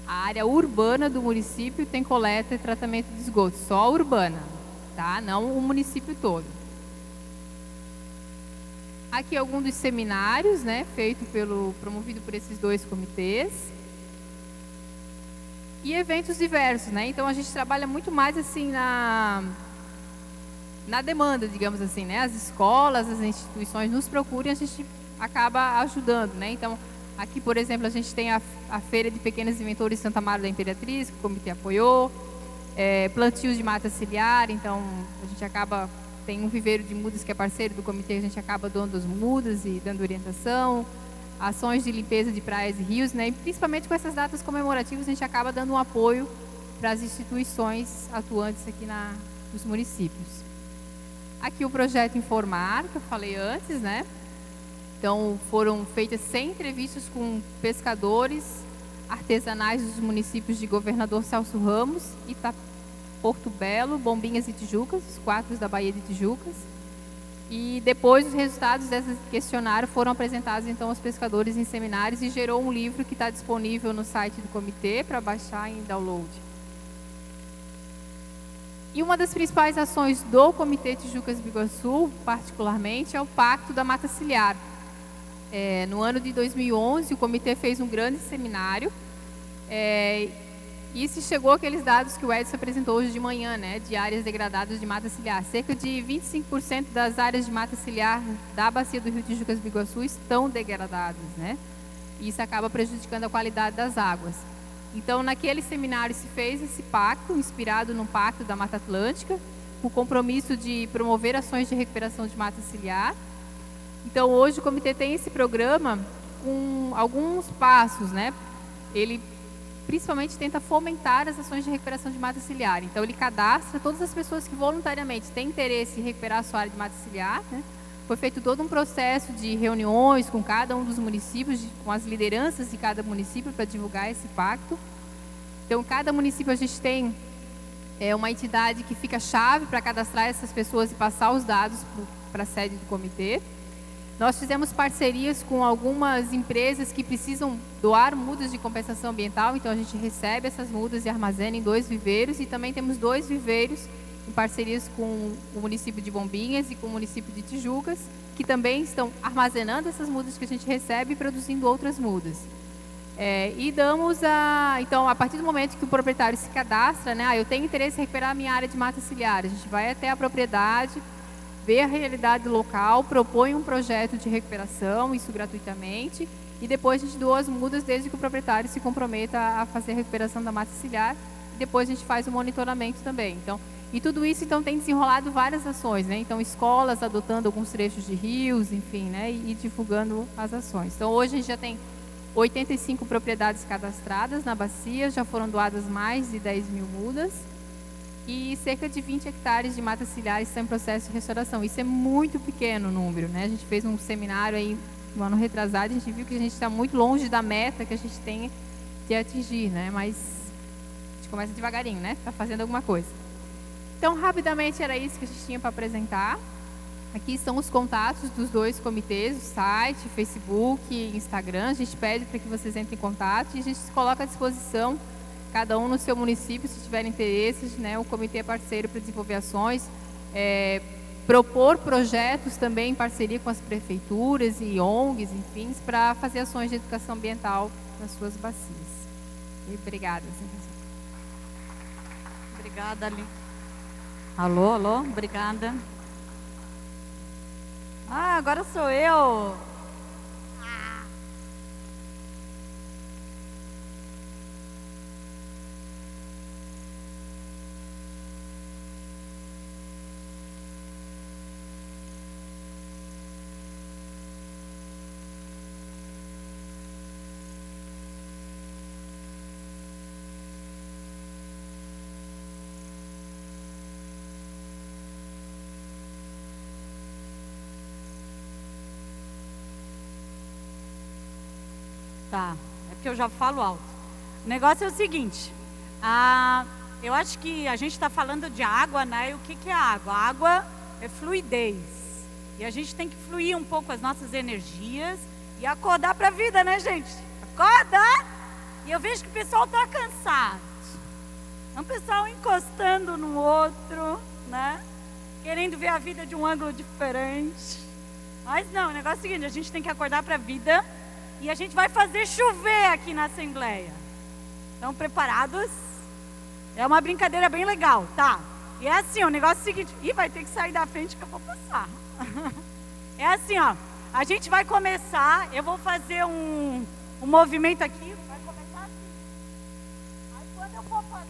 A área urbana do município tem coleta e tratamento de esgoto, só a urbana, tá? Não o município todo. Aqui alguns dos seminários, né, promovido por esses dois comitês. E eventos diversos, né? Então a gente trabalha muito mais assim na demanda, digamos assim, né? As escolas, as instituições nos procuram e a gente acaba ajudando, né? Então Aqui, por exemplo, a gente tem a Feira de Pequenos Inventores de Santa Maria da Imperatriz, que o comitê apoiou, plantios de mata ciliar, então a gente acaba, tem um viveiro de mudas que é parceiro do comitê, a gente acaba doando as mudas e dando orientação, ações de limpeza de praias e rios, né? E principalmente com essas datas comemorativas, a gente acaba dando um apoio para as instituições atuantes aqui nos municípios. Aqui o projeto Informar, que eu falei antes, né? Então, foram feitas 100 entrevistas com pescadores artesanais dos municípios de Governador Celso Ramos, Porto Belo, Bombinhas e Tijucas, os 4 da Baía de Tijucas. E depois os resultados desse questionário foram apresentados então aos pescadores em seminários e gerou um livro que está disponível no site do comitê para baixar em download. E uma das principais ações do Comitê Tijucas Biguaçu, particularmente, é o Pacto da Mata Ciliar. No ano de 2011, o comitê fez um grande seminário e se chegou àqueles dados que o Edson apresentou hoje de manhã, né, de áreas degradadas de mata ciliar. Cerca de 25% das áreas de mata ciliar da bacia do Rio Tijucas Biguaçu estão degradadas, né? E isso acaba prejudicando a qualidade das águas. Então, naquele seminário se fez esse pacto, inspirado no Pacto da Mata Atlântica, com o compromisso de promover ações de recuperação de mata ciliar. Então, hoje o comitê tem esse programa com alguns passos, né? Ele principalmente tenta fomentar as ações de recuperação de mata ciliar. Então, ele cadastra todas as pessoas que voluntariamente têm interesse em recuperar a sua área de mata ciliar, né? Foi feito todo um processo de reuniões com cada um dos municípios, com as lideranças de cada município para divulgar esse pacto. Então, cada município a gente tem uma entidade que fica chave para cadastrar essas pessoas e passar os dados para a sede do comitê. Nós fizemos parcerias com algumas empresas que precisam doar mudas de compensação ambiental, então a gente recebe essas mudas e armazena em 2 viveiros, e também temos 2 viveiros em parcerias com o município de Bombinhas e com o município de Tijucas, que também estão armazenando essas mudas que a gente recebe e produzindo outras mudas. E damos então, a partir do momento que o proprietário se cadastra, né, eu tenho interesse em recuperar a minha área de mata ciliar, a gente vai até a propriedade, vê a realidade local, propõe um projeto de recuperação, isso gratuitamente, e depois a gente doa as mudas desde que o proprietário se comprometa a fazer a recuperação da mata ciliar, e depois a gente faz o monitoramento também. Então, e tudo isso então tem desenrolado várias ações, né? Então, escolas adotando alguns trechos de rios, enfim, né? E divulgando as ações. Então, hoje a gente já tem 85 propriedades cadastradas na bacia, já foram doadas mais de 10 mil mudas, e cerca de 20 hectares de mata ciliar estão em processo de restauração. Isso é muito pequeno o número, né? A gente fez um seminário aí no ano retrasado, a gente viu que a gente está muito longe da meta que a gente tem de atingir, né? Mas a gente começa devagarinho, né? Está fazendo alguma coisa. Então, rapidamente era isso que a gente tinha para apresentar. Aqui estão os contatos dos 2 comitês, o site, Facebook, Instagram. A gente pede para que vocês entrem em contato e a gente se coloca à disposição, cada um no seu município, se tiver interesse, né? O comitê é parceiro para desenvolver ações, propor projetos também em parceria com as prefeituras e ONGs, enfim, para fazer ações de educação ambiental nas suas bacias. E obrigada. Obrigada, Ali. Alô, alô, obrigada. Agora sou eu. Tá, é porque eu já falo alto. O negócio é o seguinte, eu acho que a gente está falando de água, né? E o que é água? A água é fluidez. E a gente tem que fluir um pouco as nossas energias e acordar para a vida, né, gente? Acorda! E eu vejo que o pessoal está cansado. É um pessoal encostando no outro, né? Querendo ver a vida de um ângulo diferente. Mas não, o negócio é o seguinte, a gente tem que acordar para a vida. E a gente vai fazer chover aqui na Assembleia. Estão preparados? É uma brincadeira bem legal, tá? E é assim, o negócio é o seguinte... Ih, vai ter que sair da frente que eu vou passar. É assim, ó. A gente vai começar... Eu vou fazer o movimento aqui vai começar assim. Aí quando eu for passando,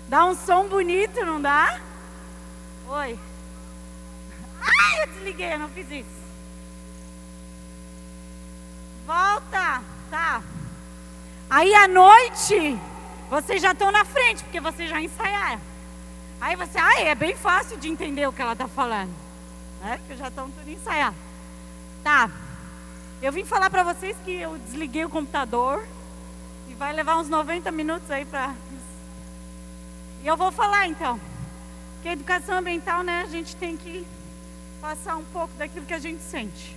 dá um som bonito, não dá? Oi. Ai, eu desliguei, eu não fiz isso. Volta. Tá. Aí à noite, vocês já estão na frente, porque vocês já ensaiaram. Aí você, é bem fácil de entender o que ela está falando. Né? Porque já estão tudo ensaiado. Tá. Eu vim falar para vocês que eu desliguei o computador. E vai levar uns 90 minutos aí para... E eu vou falar então, que a educação ambiental, né, a gente tem que passar um pouco daquilo que a gente sente.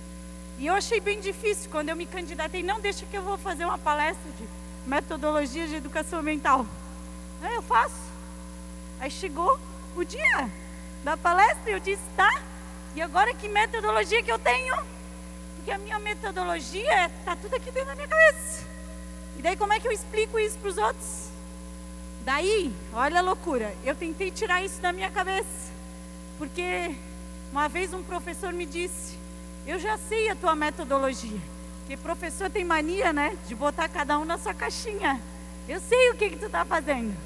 E eu achei bem difícil quando eu me candidatei, não deixa que eu vou fazer uma palestra de metodologia de educação ambiental. Aí eu faço. Aí chegou o dia da palestra e eu disse, tá, e agora que metodologia que eu tenho? Porque a minha metodologia está tudo aqui dentro da minha cabeça. E daí como é que eu explico isso para os outros? Daí, olha a loucura, eu tentei tirar isso da minha cabeça, porque uma vez um professor me disse, eu já sei a tua metodologia, porque professor tem mania, né, de botar cada um na sua caixinha. Eu sei o que tu está fazendo.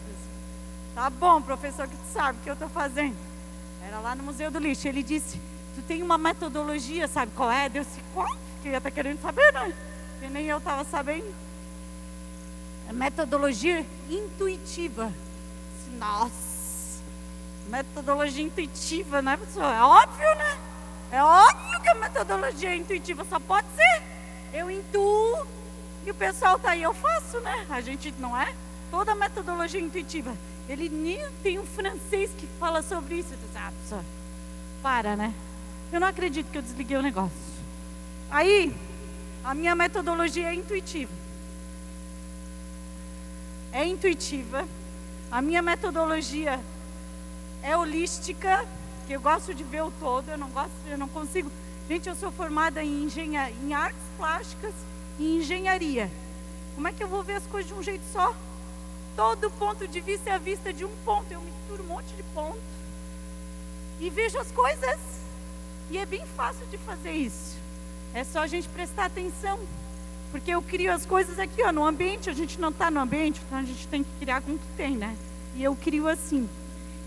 Tá bom, professor, que tu sabe o que eu estou fazendo. Era lá no Museu do Lixo, ele disse, tu tem uma metodologia, sabe qual é? Eu disse, qual? Porque eu ia estar querendo saber, né, porque nem eu estava sabendo. É metodologia intuitiva. Nossa, metodologia intuitiva, né, pessoal? É óbvio, né? É óbvio que a metodologia é intuitiva, só pode ser. Eu intuo e o pessoal tá aí, eu faço, né? A gente não é? Toda a metodologia intuitiva. Ele nem tem um francês que fala sobre isso. Pessoal, para, né? Eu não acredito que eu desliguei o negócio. Aí, a minha metodologia é intuitiva. É intuitiva, a minha metodologia é holística, que eu gosto de ver o todo, eu não consigo. Gente, eu sou formada em artes plásticas e engenharia. Como é que eu vou ver as coisas de um jeito só? Todo ponto de vista é a vista de um ponto, eu misturo um monte de pontos e vejo as coisas. E é bem fácil de fazer isso, é só a gente prestar atenção. Porque eu crio as coisas aqui, ó, no ambiente, a gente não está no ambiente, então a gente tem que criar com o que tem, né? E eu crio assim.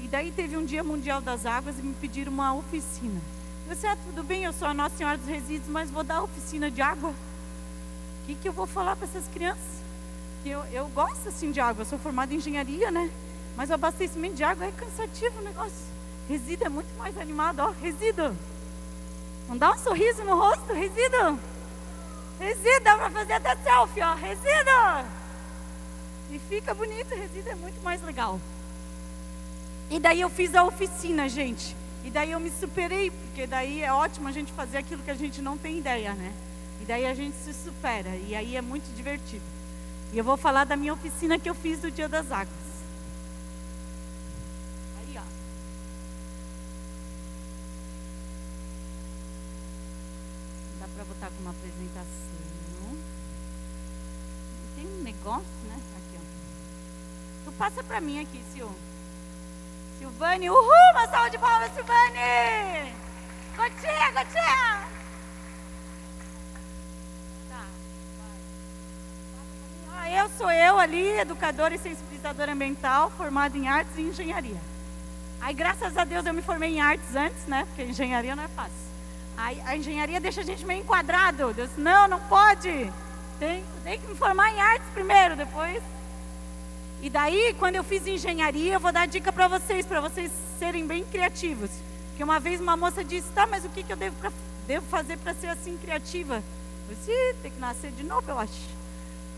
E daí teve um Dia Mundial das Águas e me pediram uma oficina. Eu disse, tudo bem, eu sou a Nossa Senhora dos Resíduos, mas vou dar oficina de água. O que eu vou falar para essas crianças? Que eu gosto assim de água, eu sou formada em engenharia, né? Mas o abastecimento de água é cansativo o negócio. Resíduo é muito mais animado, ó, resíduo. Não dá um sorriso no rosto, resíduo. Resíduo, dá para fazer até selfie, ó, resíduo. E fica bonito, resíduo é muito mais legal. E daí eu fiz a oficina, gente. E daí eu me superei, porque daí é ótimo a gente fazer aquilo que a gente não tem ideia, né? E daí a gente se supera, e aí é muito divertido. E eu vou falar da minha oficina que eu fiz do Dia das Águas. Aí, ó. Dá pra botar com uma apresentação. Tem um negócio, né? Aqui, ó. Tu passa pra mim aqui, Silvane. Uhul! Uma salva de palmas, Silvane! Gotinha, gotinha! Eu sou ali, educadora e sensibilizadora ambiental, formada em artes e engenharia. Aí, graças a Deus, eu me formei em artes antes, né? Porque engenharia não é fácil. Aí, a engenharia deixa a gente meio enquadrado. Deus disse, não pode. Tem que me formar em artes primeiro, depois. E daí, quando eu fiz engenharia, eu vou dar dica para vocês serem bem criativos. Porque uma vez uma moça disse, mas o que eu devo fazer para ser assim criativa? Eu disse, tem que nascer de novo, eu acho.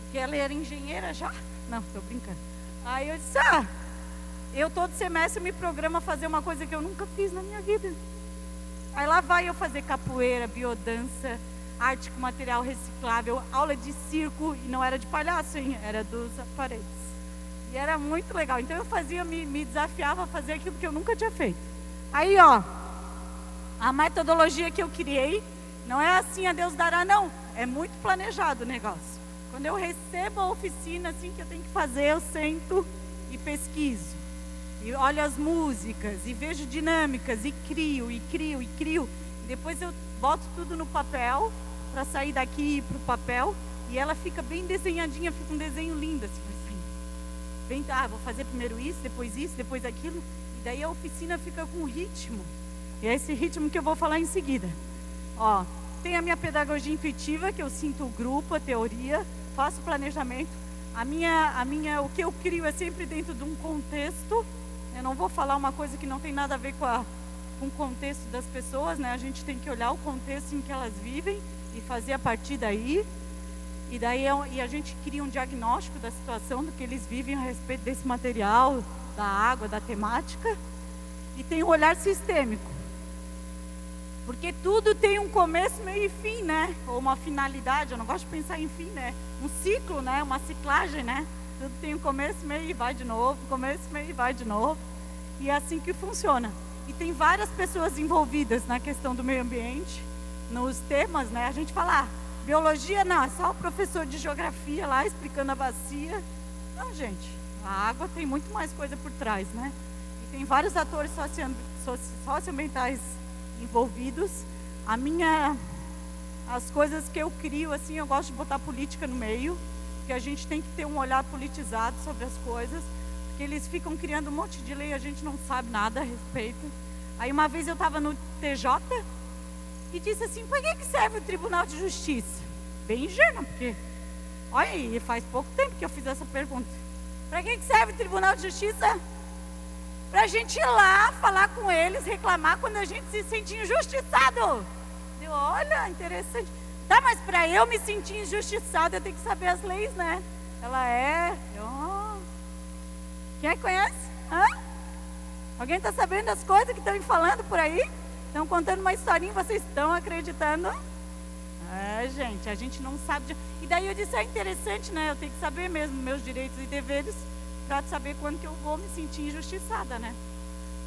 Porque ela era engenheira já. Não, estou brincando. Aí eu disse, eu todo semestre me programo a fazer uma coisa que eu nunca fiz na minha vida. Aí lá vai eu fazer capoeira, biodança, arte com material reciclável, aula de circo, e não era de palhaço, hein? Era dos aparelhos. E era muito legal. Então eu me desafiava a fazer aquilo que eu nunca tinha feito. Aí, ó, a metodologia que eu criei, não é assim a Deus dará, não. É muito planejado o negócio. Quando eu recebo a oficina, assim que eu tenho que fazer, eu sento e pesquiso. E olho as músicas, e vejo dinâmicas, e crio. E depois eu boto tudo no papel, para sair daqui e ir para o papel. E ela fica bem desenhadinha, fica um desenho lindo, assim, vai saindo. Vou fazer primeiro isso, depois aquilo. E daí a oficina fica com ritmo. E é esse ritmo que eu vou falar em seguida. Ó, tem a minha pedagogia intuitiva, que eu sinto o grupo, a teoria, faço planejamento. O que eu crio é sempre dentro de um contexto. Eu não vou falar uma coisa que não tem nada a ver com o contexto das pessoas, né? A gente tem que olhar o contexto em que elas vivem e fazer a partir daí. E daí a gente cria um diagnóstico da situação, do que eles vivem a respeito desse material, da água, da temática. E tem um olhar sistêmico. Porque tudo tem um começo, meio e fim, né? Ou uma finalidade, eu não gosto de pensar em fim, né? Um ciclo, né? Uma ciclagem, né? Tudo tem um começo, meio e vai de novo, começo, meio e vai de novo. E é assim que funciona. E tem várias pessoas envolvidas na questão do meio ambiente, nos temas, né? A gente fala, biologia não, é só o professor de geografia lá explicando a bacia. Não, gente, a água tem muito mais coisa por trás, né? E tem vários atores socioambientais envolvidos. As coisas que eu crio, assim, eu gosto de botar política no meio, porque a gente tem que ter um olhar politizado sobre as coisas, porque eles ficam criando um monte de lei, a gente não sabe nada a respeito. Aí uma vez eu estava no TJ e disse assim, para que serve o Tribunal de Justiça? Bem ingênuo, porque, olha, e faz pouco tempo que eu fiz essa pergunta. Para que serve o Tribunal de Justiça? Para a gente ir lá, falar com eles, reclamar quando a gente se sente injustiçado. Eu, olha, interessante. Tá, mas para eu me sentir injustiçado, eu tenho que saber as leis, né? Ela é... Quem é que conhece? Alguém está sabendo das coisas que estão me falando por aí? Estão contando uma historinha, vocês estão acreditando? Gente, a gente não sabe... E daí eu disse, é interessante, né? Eu tenho que saber mesmo meus direitos e deveres, para saber quando que eu vou me sentir injustiçada, né?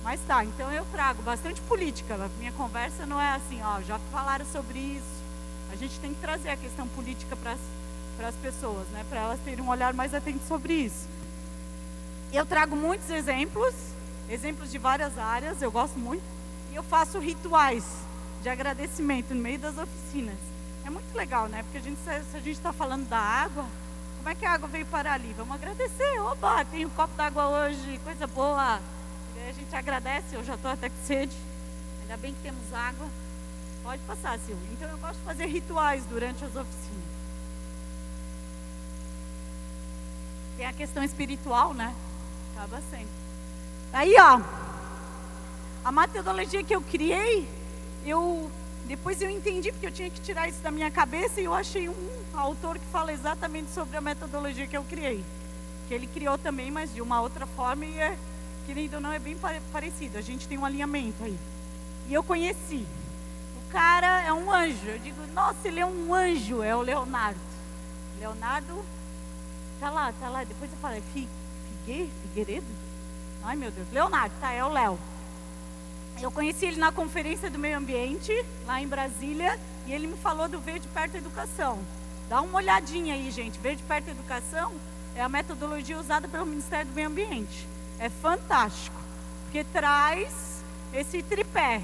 Mas tá, então eu trago bastante política. A minha conversa não é assim, já falaram sobre isso. A gente tem que trazer a questão política para as pessoas, né? Para elas terem um olhar mais atento sobre isso. Eu trago muitos exemplos de várias áreas, eu gosto muito. E eu faço rituais de agradecimento no meio das oficinas. É muito legal, né? Porque se a gente está falando da água, como é que a água veio parar ali? Vamos agradecer. Oba, tem um copo d'água hoje, coisa boa. a gente agradece, eu já estou até com sede. Ainda bem que temos água. Pode passar, Silvia. Então eu gosto de fazer rituais durante as oficinas. Tem a questão espiritual, né? Acaba sempre. Aí, ó, a metodologia que eu criei, depois eu entendi, porque eu tinha que tirar isso da minha cabeça, e eu achei um autor que fala exatamente sobre a metodologia que eu criei. Que ele criou também, mas de uma outra forma, e querendo ou não, é bem parecido. A gente tem um alinhamento aí. E eu conheci. O cara é um anjo. Eu digo, nossa, ele é um anjo, é o Leonardo. Leonardo, tá lá. Depois eu falo, Figueiredo? Ai, meu Deus. Leonardo, tá, é o Léo. Eu conheci ele na Conferência do Meio Ambiente, lá em Brasília, e ele me falou do Verde Perto Educação. Dá uma olhadinha aí, gente. Verde Perto Educação é a metodologia usada pelo Ministério do Meio Ambiente. É fantástico, porque traz esse tripé.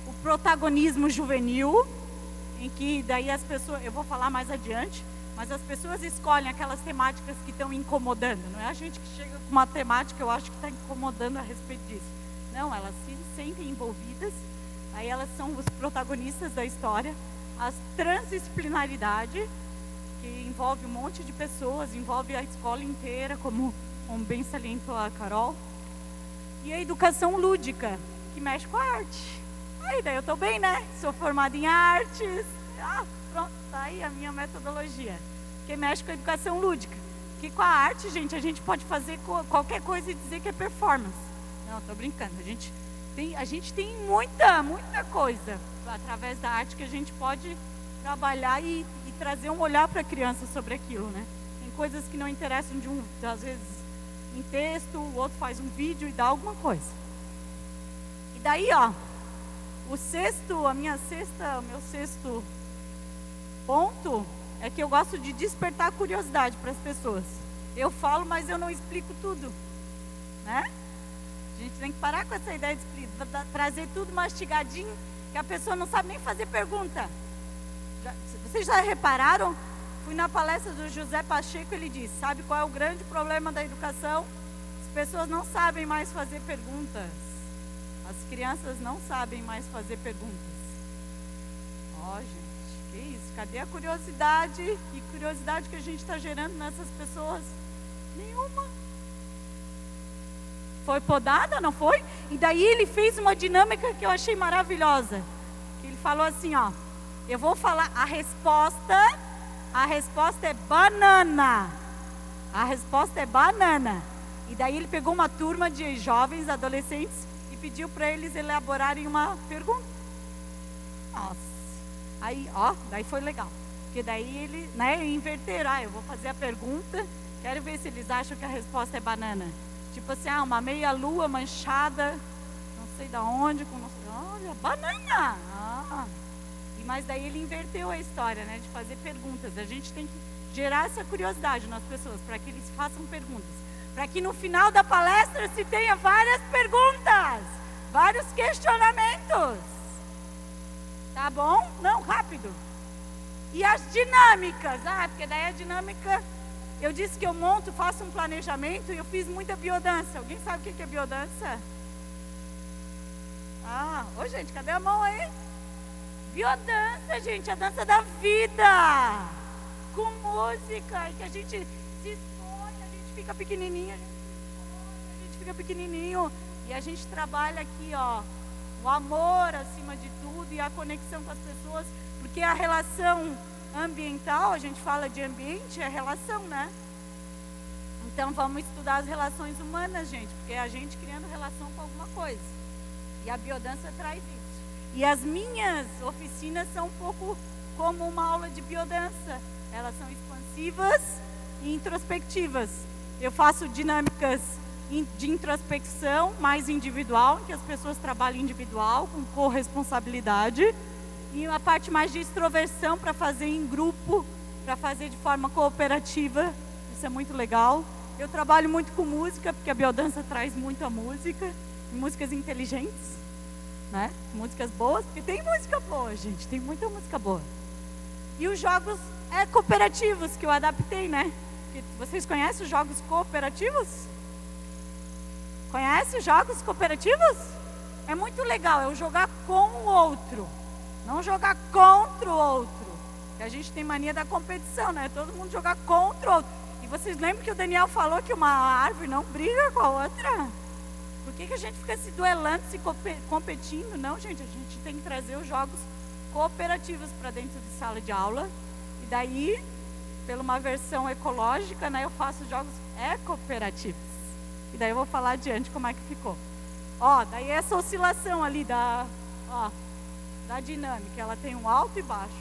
O protagonismo juvenil, em que daí as pessoas, eu vou falar mais adiante, mas as pessoas escolhem aquelas temáticas que estão incomodando. Não é a gente que chega com uma temática, eu acho que está incomodando a respeito disso. Não, elas se sentem envolvidas, aí elas são os protagonistas da história. A transdisciplinaridade, que envolve um monte de pessoas, envolve a escola inteira, como bem salientou a Carol. E a educação lúdica, que mexe com a arte. Aí daí eu estou bem, né? Sou formada em artes. Pronto, tá aí a minha metodologia. Que mexe com a educação lúdica. Que com a arte, gente, a gente pode fazer qualquer coisa e dizer que é performance. Não, estou brincando. A gente tem muita coisa através da arte que a gente pode trabalhar e trazer um olhar para a criança sobre aquilo, né? Tem coisas que não interessam às vezes em texto, o outro faz um vídeo e dá alguma coisa. E daí, ó, o meu sexto ponto é que eu gosto de despertar curiosidade para as pessoas. Eu falo, mas eu não explico tudo, né? A gente tem que parar com essa ideia de trazer tudo mastigadinho, que a pessoa não sabe nem fazer pergunta. Vocês já repararam? Fui na palestra do José Pacheco, ele disse, sabe qual é o grande problema da educação? As pessoas não sabem mais fazer perguntas. As crianças não sabem mais fazer perguntas. Ó, gente, que isso? Cadê a curiosidade? Que curiosidade que a gente está gerando nessas pessoas? Nenhuma. Foi podada, não foi? E daí ele fez uma dinâmica que eu achei maravilhosa. Ele falou assim, ó, eu vou falar a resposta é banana. A resposta é banana. E daí ele pegou uma turma de jovens, adolescentes, e pediu para eles elaborarem uma pergunta. Nossa. Aí, ó, daí foi legal. Porque daí ele, né, inverteram. Eu vou fazer a pergunta, quero ver se eles acham que a resposta é banana. Tipo assim, uma meia lua manchada, não sei de onde, olha, banana. Mas daí ele inverteu a história, né, de fazer perguntas. A gente tem que gerar essa curiosidade nas pessoas, para que eles façam perguntas. Para que no final da palestra se tenha várias perguntas, vários questionamentos. Tá bom? Não, rápido. E as dinâmicas? Porque daí a dinâmica, eu disse que eu faço um planejamento e eu fiz muita biodança. Alguém sabe o que é biodança? Ô gente, cadê a mão aí? Biodança, gente, a dança da vida. Com música, que a gente se expõe, a gente fica pequenininho, e a gente trabalha aqui, ó, o amor acima de tudo e a conexão com as pessoas, porque a relação ambiental, a gente fala de ambiente, é relação, né? Então vamos estudar as relações humanas, gente, porque é a gente criando relação com alguma coisa. E a biodança traz isso. E as minhas oficinas são um pouco como uma aula de biodança. Elas são expansivas e introspectivas. Eu faço dinâmicas de introspecção mais individual, em que as pessoas trabalham individual, com corresponsabilidade. E a parte mais de extroversão para fazer em grupo, para fazer de forma cooperativa. Isso é muito legal. Eu trabalho muito com música, porque a biodança traz muita música, músicas inteligentes, né? Músicas boas, porque tem música boa, gente, tem muita música boa. E os jogos cooperativos que eu adaptei, né? Vocês conhecem os jogos cooperativos? Conhece jogos cooperativos? É muito legal, é o jogar com o outro, não jogar contra o outro. Que a gente tem mania da competição, né? Todo mundo jogar contra o outro. E vocês lembram que o Daniel falou que uma árvore não briga com a outra? Por que a gente fica se duelando, se competindo? Não, gente, a gente tem que trazer os jogos cooperativos para dentro de sala de aula. E daí, pela uma versão ecológica, né, eu faço jogos cooperativos. E daí eu vou falar adiante como é que ficou. Ó, daí essa oscilação ali da dinâmica, ela tem um alto e baixo,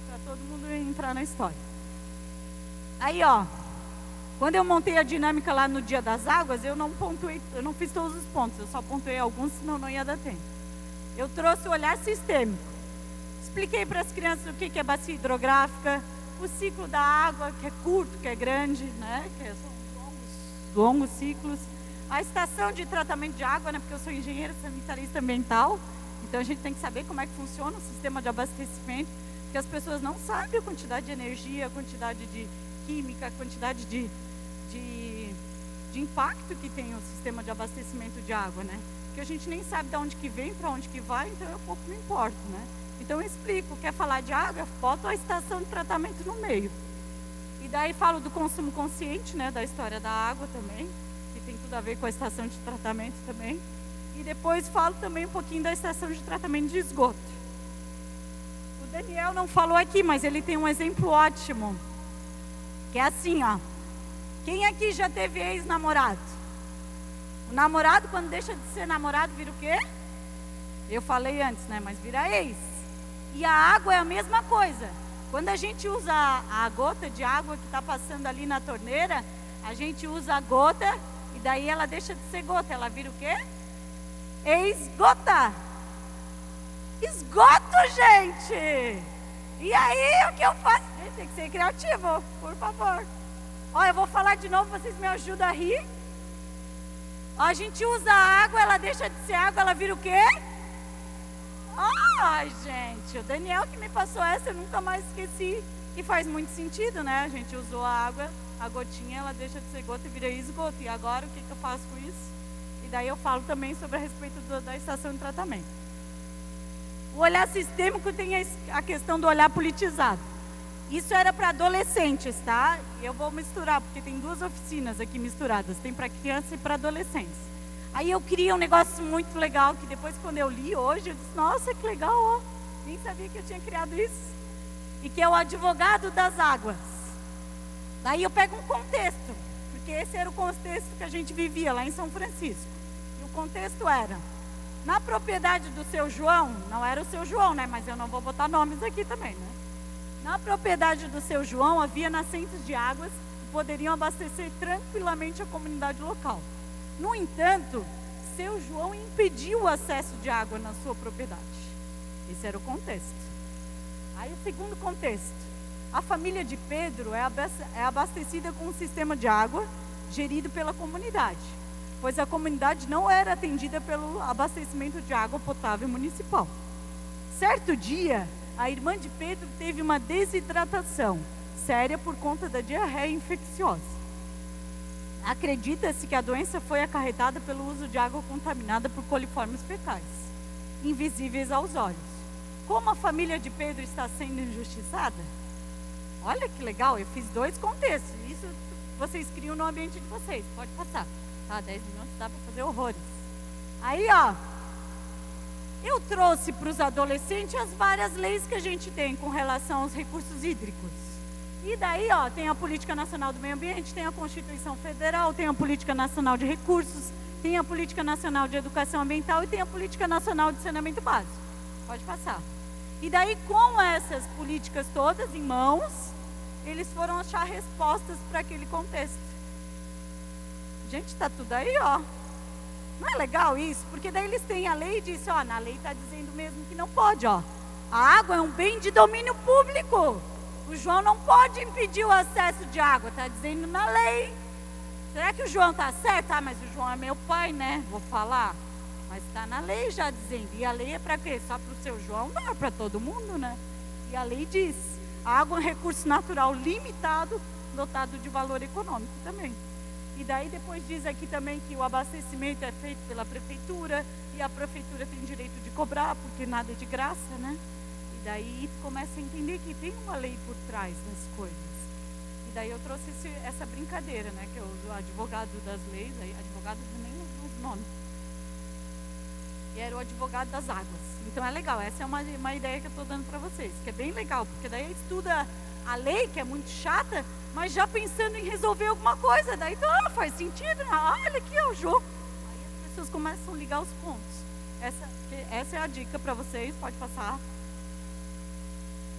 para todo mundo entrar na história. Aí, ó, quando eu montei a dinâmica lá no Dia das Águas, eu não fiz todos os pontos, eu só pontuei alguns, senão não ia dar tempo. Eu trouxe o olhar sistêmico. Expliquei para as crianças o que é bacia hidrográfica, o ciclo da água, que é curto, que é grande, né? Que são longos ciclos. A estação de tratamento de água, né? Porque eu sou engenheira sanitarista ambiental, então a gente tem que saber como é que funciona o sistema de abastecimento, porque as pessoas não sabem a quantidade de energia, a quantidade de química, a quantidade de impacto que tem o sistema de abastecimento de água, né? Porque a gente nem sabe de onde que vem, para onde que vai, então eu pouco me importo, né? Então eu explico, quer falar de água, boto a estação de tratamento no meio. E daí falo do consumo consciente, né, da história da água também, que tem tudo a ver com a estação de tratamento também. E depois falo também um pouquinho da estação de tratamento de esgoto. O Daniel não falou aqui, mas ele tem um exemplo ótimo, que é assim, ó. Quem aqui já teve ex-namorado? O namorado, quando deixa de ser namorado, vira o quê? Eu falei antes, né, mas vira ex. E a água é a mesma coisa. Quando a gente usa a gota de água que está passando ali na torneira, a gente usa a gota e daí ela deixa de ser gota. Ela vira o quê? Esgota. Esgoto, gente. E aí, o que eu faço? Gente, tem que ser criativo, por favor. Ó, eu vou falar de novo, vocês me ajudam a rir. Ó, a gente usa a água, ela deixa de ser água, ela vira o quê? Ai, gente, o Daniel que me passou essa, eu nunca mais esqueci. E faz muito sentido, né? A gente usou a água, a gotinha, ela deixa de ser gota e vira esgoto. E agora, o que eu faço com isso? E daí eu falo também sobre a respeito da estação de tratamento. O olhar sistêmico tem a questão do olhar politizado. Isso era para adolescentes, tá? Eu vou misturar, porque tem duas oficinas aqui misturadas. Tem para criança e para adolescentes. Aí eu criei um negócio muito legal, que depois quando eu li hoje, eu disse, nossa, que legal, ó. Nem sabia que eu tinha criado isso. E que é o advogado das águas. Daí eu pego um contexto, porque esse era o contexto que a gente vivia lá em São Francisco. E o contexto era, na propriedade do seu João, não era o seu João, né? Mas eu não vou botar nomes aqui também, né? Na propriedade do seu João havia nascentes de águas que poderiam abastecer tranquilamente a comunidade local. No entanto, seu João impediu o acesso de água na sua propriedade. Esse era o contexto. Aí o segundo contexto. A família de Pedro é abastecida com um sistema de água gerido pela comunidade, pois a comunidade não era atendida pelo abastecimento de água potável municipal. Certo dia, a irmã de Pedro teve uma desidratação séria por conta da diarreia infecciosa. Acredita-se que a doença foi acarretada pelo uso de água contaminada por coliformes fecais, invisíveis aos olhos. Como a família de Pedro está sendo injustiçada? Olha que legal, eu fiz 2 contextos. Isso vocês criam no ambiente de vocês, pode passar. Tá, 10 minutos dá para fazer horrores. Aí, ó, eu trouxe para os adolescentes as várias leis que a gente tem com relação aos recursos hídricos. E daí, ó, tem a Política Nacional do Meio Ambiente, tem a Constituição Federal, tem a Política Nacional de Recursos, tem a Política Nacional de Educação Ambiental e tem a Política Nacional de Saneamento Básico. Pode passar. E daí, com essas políticas todas em mãos, eles foram achar respostas para aquele contexto. Gente, está tudo aí, ó. Não é legal isso? Porque daí eles têm a lei e dizem, ó, na lei está dizendo mesmo que não pode, ó. A água é um bem de domínio público. O João não pode impedir o acesso de água, está dizendo na lei. Será que o João está certo? Ah, mas o João é meu pai, né? Vou falar. Mas está na lei já dizendo. E a lei é para quê? Só para o seu João? Não, é para todo mundo, né? E a lei diz, a água é um recurso natural limitado, dotado de valor econômico também. E daí depois diz aqui também que o abastecimento é feito pela prefeitura e a prefeitura tem direito de cobrar, porque nada é de graça, né? E daí começa a entender que tem uma lei por trás das coisas. E daí eu trouxe essa brincadeira, né? Que eu uso advogado das leis, advogado nem os nomes. E era o advogado das águas. Então é legal, essa é uma ideia que eu estou dando para vocês, que é bem legal, porque daí estuda a lei, que é muito chata, mas já pensando em resolver alguma coisa. Daí então, faz sentido, né? Olha aqui é o jogo. Aí as pessoas começam a ligar os pontos. Essa é a dica para vocês, pode passar.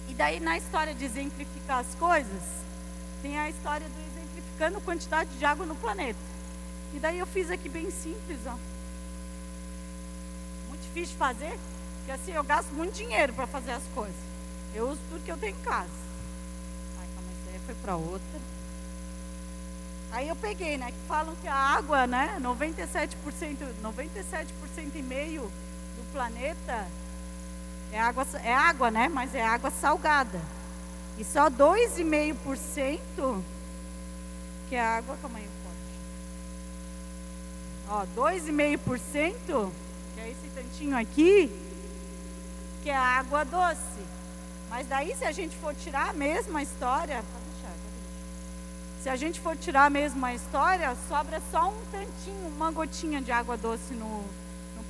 E daí na história de exemplificar as coisas, tem a história do exemplificando a quantidade de água no planeta. E daí eu fiz aqui bem simples, ó. Muito difícil de fazer, porque assim eu gasto muito dinheiro para fazer as coisas. Eu uso tudo que eu tenho em casa. Ai, calma, essa aí foi para outra. Aí eu peguei, né, que falam que a água, né, 97% e meio do planeta é água, né, mas é água salgada. E só 2,5% que é água, calma aí, ó, 2,5%, que é esse tantinho aqui, que é água doce. Mas daí se a gente for tirar a mesma história, se a gente for tirar a mesma história, sobra só um tantinho, uma gotinha de água doce no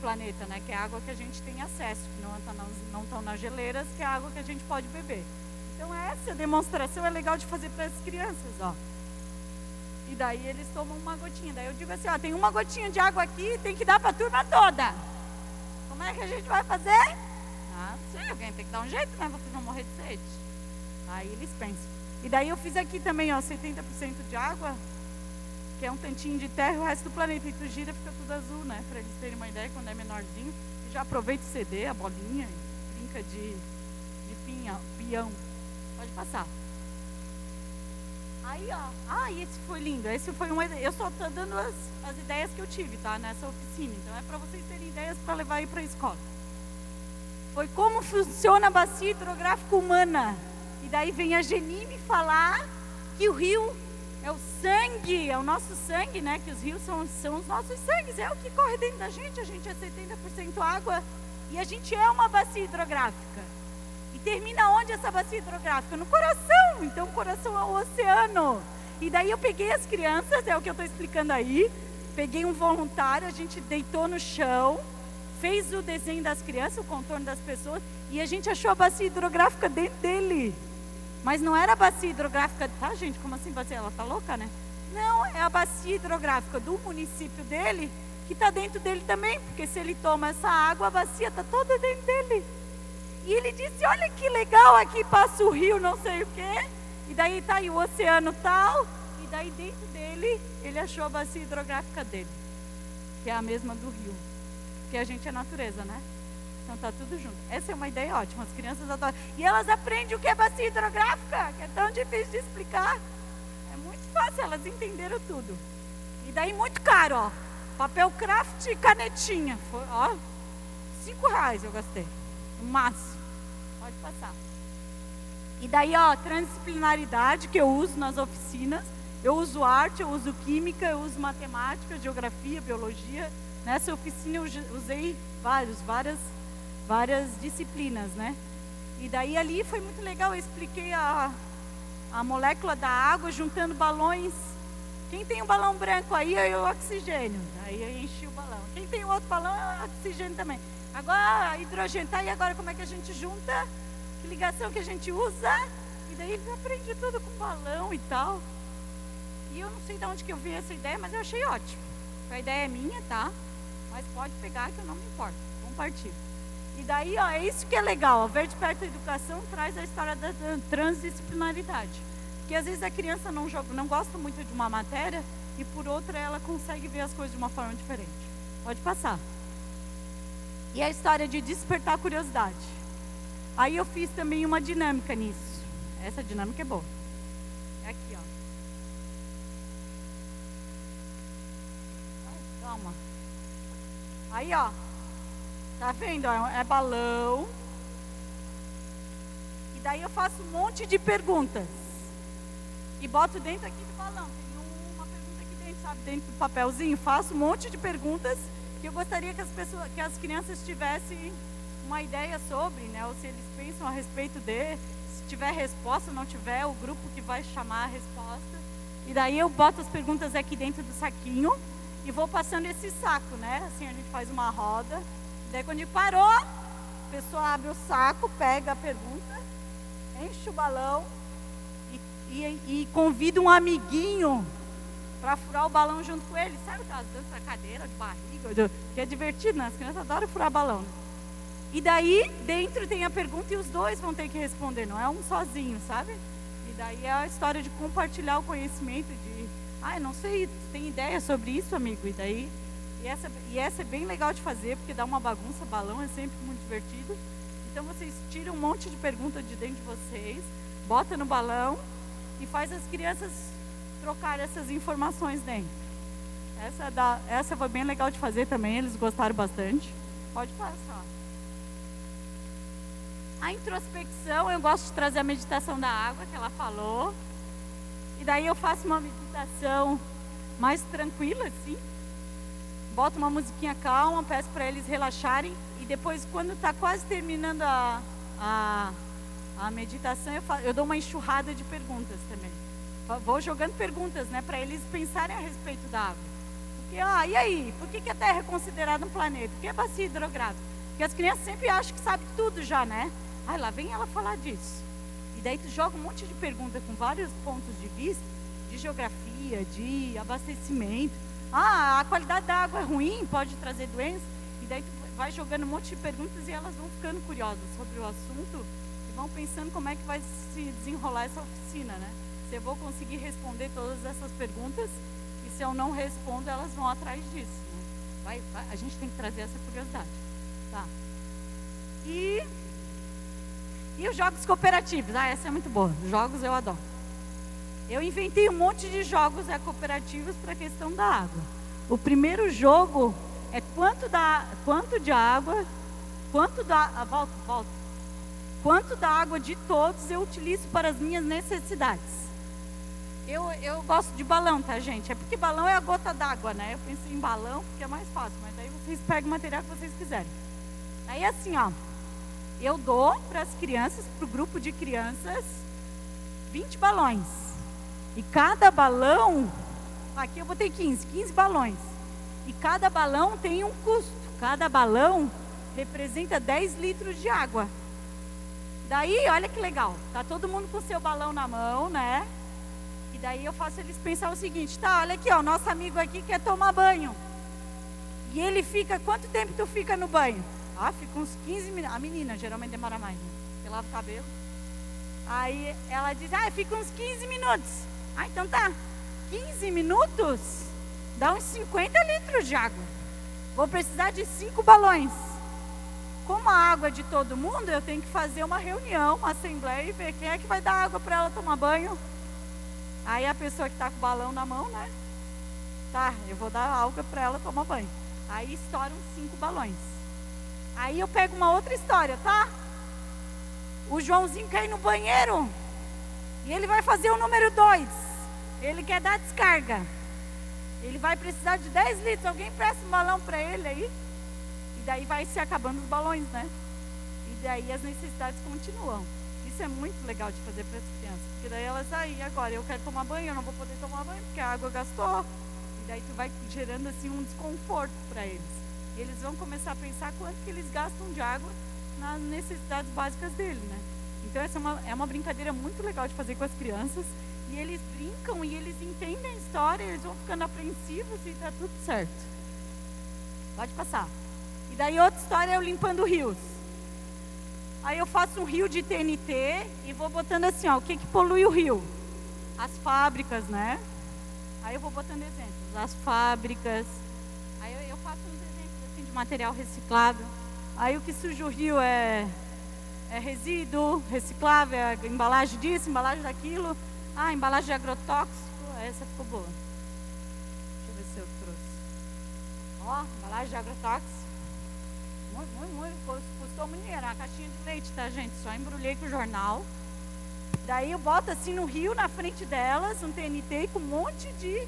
planeta, né? Que é a água que a gente tem acesso, que não estão nas geleiras, que é a água que a gente pode beber. Então essa demonstração é legal de fazer para as crianças, ó. E daí eles tomam uma gotinha. Daí eu digo assim, ó, tem uma gotinha de água aqui, tem que dar para a turma toda. Como é que a gente vai fazer? Ah, não sei, alguém tem que dar um jeito, né? Vocês vão morrer de sede. Aí eles pensam. E daí eu fiz aqui também, ó, 70% de água, que é um tantinho de terra, e o resto do planeta. E tu gira, fica tudo azul, né? Para eles terem uma ideia, quando é menorzinho. E já aproveita o CD, a bolinha, brinca de peão. Pode passar. Aí, ó, esse foi lindo. Esse foi eu só estou dando as ideias que eu tive, tá? Nessa oficina. Então é para vocês terem ideias para levar aí para a escola. Foi como funciona a bacia hidrográfica humana. E daí vem a Geni me falar que o rio é o sangue, é o nosso sangue, né? Que os rios são os nossos sangues, é o que corre dentro da gente. A gente é 70% água e a gente é uma bacia hidrográfica. E termina onde essa bacia hidrográfica? No coração. Então o coração é o oceano. E daí eu peguei as crianças, é o que eu estou explicando aí. Peguei um voluntário, a gente deitou no chão, fez o desenho das crianças, o contorno das pessoas, e a gente achou a bacia hidrográfica dentro dele. Mas não era a bacia hidrográfica, tá, gente? Como assim bacia? Ela tá louca, né? Não, é a bacia hidrográfica do município dele, que está dentro dele também, porque se ele toma essa água, a bacia está toda dentro dele. E ele disse, olha que legal, aqui passa o rio não sei o quê, e daí tá aí o oceano tal, e daí dentro dele, ele achou a bacia hidrográfica dele, que é a mesma do rio, porque a gente é natureza, né? Então tá tudo junto. Essa é uma ideia ótima, as crianças adoram. E elas aprendem o que é bacia hidrográfica, que é tão difícil de explicar. É muito fácil, elas entenderam tudo. E daí muito caro, ó, papel craft e canetinha, foi, ó, R$5 eu gastei, no máximo. Pode passar. E daí, ó, transdisciplinaridade que eu uso nas oficinas. Eu uso arte, eu uso química, eu uso matemática, geografia, biologia. Nessa oficina eu usei várias disciplinas, né? E daí ali foi muito legal, eu expliquei a molécula da água juntando balões. Quem tem um balão branco aí é o oxigênio. Daí eu enchi o balão. Quem tem o outro balão é o oxigênio também. Agora, hidrogênio, tá? E agora como é que a gente junta? Que ligação que a gente usa? E daí eles aprendem tudo com balão e tal. E eu não sei de onde que eu vi essa ideia, mas eu achei ótimo. A ideia é minha, tá? Mas pode pegar que eu não me importo. Compartilho. E daí, ó, é isso que é legal. A Verde Perto da Educação traz a história da transdisciplinaridade. Porque às vezes a criança não gosta muito de uma matéria e por outra ela consegue ver as coisas de uma forma diferente. Pode passar. E a história de despertar curiosidade. Aí eu fiz também uma dinâmica nisso. Essa dinâmica é boa. É aqui, ó. Ai, calma. Aí, ó. Tá vendo? É balão. E daí eu faço um monte de perguntas. E boto dentro aqui do balão. Tem uma pergunta aqui dentro. sabe, dentro do papelzinho, faço um monte de perguntas que eu gostaria que as crianças tivessem uma ideia sobre, né? Ou se eles pensam a respeito de, se tiver resposta, não tiver, o grupo que vai chamar a resposta. E daí eu boto as perguntas aqui dentro do saquinho e vou passando esse saco, né? Assim a gente faz uma roda. E daí quando parou, a pessoa abre o saco, pega a pergunta, enche o balão e convida um amiguinho para furar o balão junto com ele. Sabe aquelas danças da cadeira, de barriga, que é divertido, né? As crianças adoram furar balão. Né? E daí, dentro tem a pergunta e os dois vão ter que responder, não é um sozinho, sabe? E daí é a história de compartilhar o conhecimento de, não sei, tem ideia sobre isso, amigo? E daí, essa é bem legal de fazer, porque dá uma bagunça, balão é sempre muito divertido. Então vocês tiram um monte de perguntas de dentro de vocês, bota no balão e faz as crianças trocar essas informações dentro. Essa foi bem legal de fazer também, eles gostaram bastante. Pode passar. A introspecção, eu gosto de trazer a meditação da água, que ela falou. E daí eu faço uma meditação mais tranquila, assim. Boto uma musiquinha calma, peço para eles relaxarem. E depois, quando está quase terminando a meditação, eu dou uma enxurrada de perguntas também. Vou jogando perguntas, né, para eles pensarem a respeito da água. Porque, e aí? Por que a Terra é considerada um planeta? Por que é bacia hidrográfica? Porque as crianças sempre acham que sabem tudo já, né? Lá vem ela falar disso. E daí tu joga um monte de perguntas com vários pontos de vista, de geografia, de abastecimento. A qualidade da água é ruim, pode trazer doença. E daí tu vai jogando um monte de perguntas e elas vão ficando curiosas sobre o assunto e vão pensando como é que vai se desenrolar essa oficina, né? Se eu vou conseguir responder todas essas perguntas e se eu não respondo, elas vão atrás disso, né? A gente tem que trazer essa curiosidade. Tá. E os jogos cooperativos? Essa é muito boa. Jogos eu adoro. Eu inventei um monte de jogos cooperativos para a questão da água. O primeiro jogo é quanto de água, quanto da água de todos eu utilizo para as minhas necessidades. Eu gosto de balão, tá, gente? É porque balão é a gota d'água, né? Eu pensei em balão porque é mais fácil, mas aí vocês pegam o material que vocês quiserem. Aí assim, eu dou para as crianças, para o grupo de crianças, 20 balões. E cada balão, aqui eu botei 15 balões. E cada balão tem um custo. Cada balão representa 10 litros de água. Daí, olha que legal. Tá todo mundo com o seu balão na mão, né? E daí eu faço eles pensar o seguinte, olha aqui, o nosso amigo aqui quer tomar banho. E ele fica, quanto tempo tu fica no banho? Fica uns 15 minutos. A menina geralmente demora mais, né? Você lava o cabelo. Aí ela diz, fica uns 15 minutos. Então tá. 15 minutos dá uns 50 litros de água. Vou precisar de 5 balões. Como a água é de todo mundo, eu tenho que fazer uma reunião, uma assembleia e ver quem é que vai dar água para ela tomar banho. Aí a pessoa que está com o balão na mão, né? Tá, eu vou dar água para ela tomar banho. Aí estouram 5 balões. Aí eu pego uma outra história, tá? O Joãozinho quer ir no banheiro e ele vai fazer o número 2. Ele quer dar descarga. Ele vai precisar de 10 litros. Alguém presta um balão para ele aí? E daí vai se acabando os balões, né? E daí as necessidades continuam. Isso é muito legal de fazer para as crianças. Porque daí elas, agora eu quero tomar banho, eu não vou poder tomar banho porque a água gastou. E daí tu vai gerando assim um desconforto para eles. Eles vão começar a pensar quanto que eles gastam de água nas necessidades básicas dele, né? Então essa é uma brincadeira muito legal de fazer com as crianças. E eles brincam e eles entendem a história, eles vão ficando apreensivos e tá tudo certo. Pode passar. E daí outra história é eu limpando rios. Aí eu faço um rio de TNT e vou botando assim, o que polui o rio? As fábricas, né? Aí eu vou botando exemplos. As fábricas. Aí eu faço uns exemplos assim de material reciclável. Aí o que suja o rio é resíduo reciclável, é embalagem disso, embalagem daquilo. Embalagem de agrotóxico, essa ficou boa. Deixa eu ver se eu trouxe. Embalagem de agrotóxico. Muito, custou muito dinheiro. Uma caixinha de leite, tá, gente? Só embrulhei com o jornal. Daí eu boto assim no rio, na frente delas, um TNT com um monte de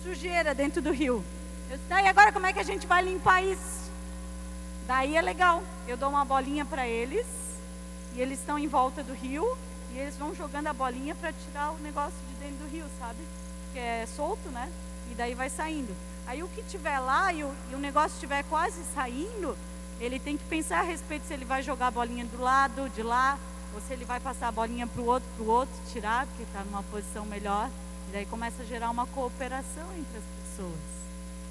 sujeira dentro do rio. Eu disse, e agora como é que a gente vai limpar isso? Daí é legal, eu dou uma bolinha para eles, e eles estão em volta do rio, e eles vão jogando a bolinha para tirar o negócio de dentro do rio, sabe? Que é solto, né? E daí vai saindo. Aí o que tiver lá e o negócio estiver quase saindo, ele tem que pensar a respeito se ele vai jogar a bolinha do lado, de lá, ou se ele vai passar a bolinha para o outro, tirar, porque está numa posição melhor. E daí começa a gerar uma cooperação entre as pessoas.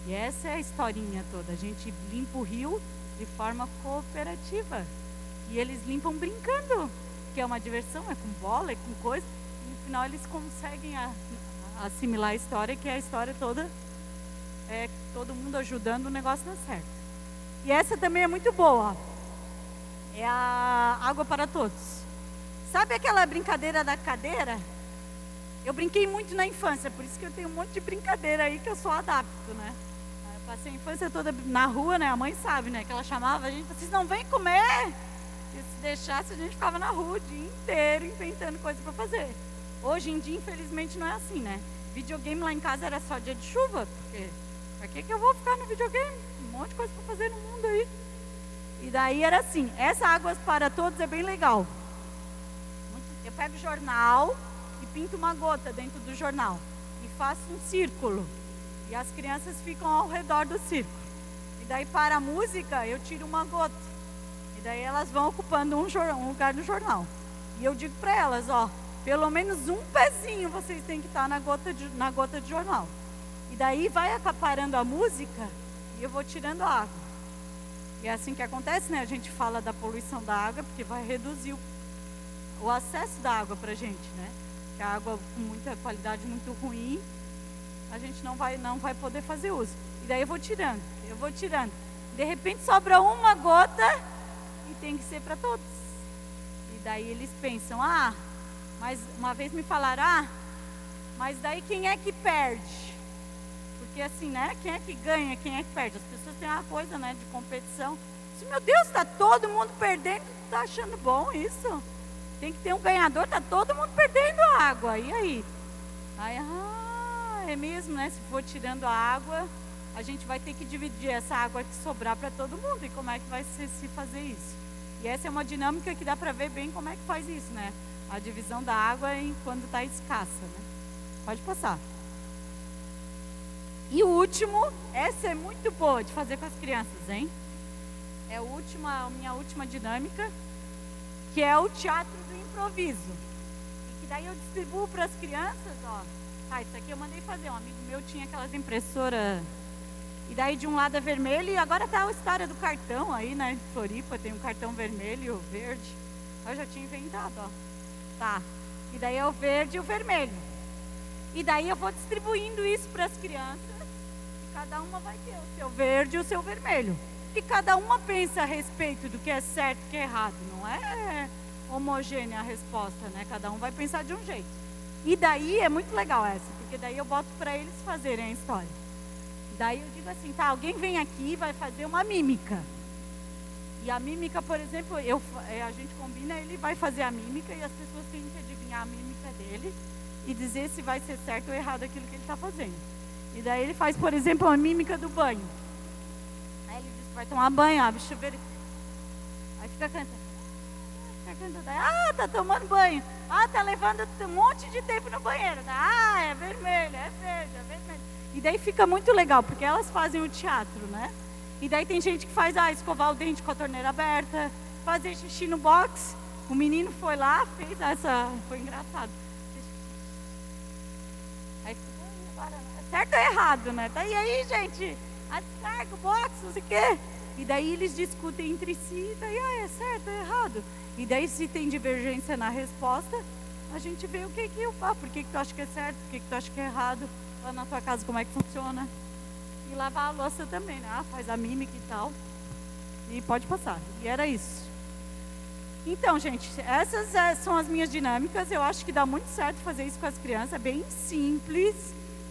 E essa é a historinha toda. A gente limpa o rio de forma cooperativa. E eles limpam brincando, que é uma diversão, é com bola, é com coisa. E no final eles conseguem assimilar a história, que é a história toda, é todo mundo ajudando o negócio dar certo. E essa também é muito boa. É a água para todos. Sabe aquela brincadeira da cadeira? Eu brinquei muito na infância, por isso que eu tenho um monte de brincadeira aí que eu só adapto, né? Eu passei a infância toda na rua, né? A mãe sabe, né? Que ela chamava a gente, vocês não vêm comer? E se deixasse, a gente ficava na rua o dia inteiro inventando coisa para fazer. Hoje em dia, infelizmente, não é assim, né? Videogame lá em casa era só dia de chuva, porque pra que eu vou ficar no videogame? Um monte de coisa para fazer no mundo aí. E daí era assim, essa Águas para Todos é bem legal. Eu pego o jornal e pinto uma gota dentro do jornal e faço um círculo. E as crianças ficam ao redor do círculo. E daí para a música eu tiro uma gota. E daí elas vão ocupando um lugar no jornal. E eu digo para elas, ó, pelo menos um pezinho vocês têm que estar na gota de jornal. E daí vai acaparando a música e eu vou tirando a água. E é assim que acontece, né? A gente fala da poluição da água porque vai reduzir o acesso da água para a gente, né? Que a água com muita qualidade muito ruim, a gente não vai poder fazer uso. E daí eu vou tirando. De repente sobra uma gota e tem que ser para todos. E daí eles pensam, mas uma vez me falaram, mas daí quem é que perde? Porque assim, né? Quem é que ganha, quem é que perde? As pessoas têm uma coisa, né, de competição. Meu Deus, está todo mundo perdendo, tu tá achando bom isso? Tem que ter um ganhador, tá todo mundo perdendo água. E aí? Aí, é mesmo, né? Se for tirando a água, a gente vai ter que dividir essa água que sobrar para todo mundo. E como é que vai se fazer isso? E essa é uma dinâmica que dá para ver bem como é que faz isso, né? A divisão da água quando está escassa, né? Pode passar. E o último, essa é muito boa de fazer com as crianças, hein? É a minha última dinâmica, que é o teatro do improviso. E que daí eu distribuo para as crianças, ó. Isso aqui eu mandei fazer. Um amigo meu tinha aquelas impressoras. E daí de um lado é vermelho e agora tá a história do cartão aí, né? De Floripa, tem um cartão vermelho e o verde. Eu já tinha inventado, ó. Tá. E daí é o verde e o vermelho. E daí eu vou distribuindo isso para as crianças. E cada uma vai ter o seu verde e o seu vermelho. E cada uma pensa a respeito do que é certo e que é errado. Não é homogênea a resposta, né? Cada um vai pensar de um jeito. E daí é muito legal essa, porque daí eu boto para eles fazerem a história. Daí eu digo assim, alguém vem aqui e vai fazer uma mímica. E a mímica, por exemplo, a gente combina, ele vai fazer a mímica e as pessoas têm que adivinhar a mímica dele e dizer se vai ser certo ou errado aquilo que ele está fazendo. E daí ele faz, por exemplo, a mímica do banho. Aí ele diz que vai tomar banho, abre o chuveiro. Aí fica cantando. Tá tomando banho. Tá levando um monte de tempo no banheiro. É vermelho, é verde, é vermelho. E daí fica muito legal, porque elas fazem o teatro, né? E daí tem gente que faz, escovar o dente com a torneira aberta, fazer xixi no box. O menino foi lá, fez essa... Foi engraçado. Aí ficou, agora, certo ou errado, né? E aí, gente? A descarga, o box, não sei o quê. E daí eles discutem entre si, e daí, é certo, é errado. E daí, se tem divergência na resposta, a gente vê o que por que tu acha que é certo, por que tu acha que é errado, lá na tua casa como é que funciona. E lavar a louça também, né? Faz a mímica e tal. E pode passar. E era isso. Então, gente, essas são as minhas dinâmicas. Eu acho que dá muito certo fazer isso com as crianças. É bem simples.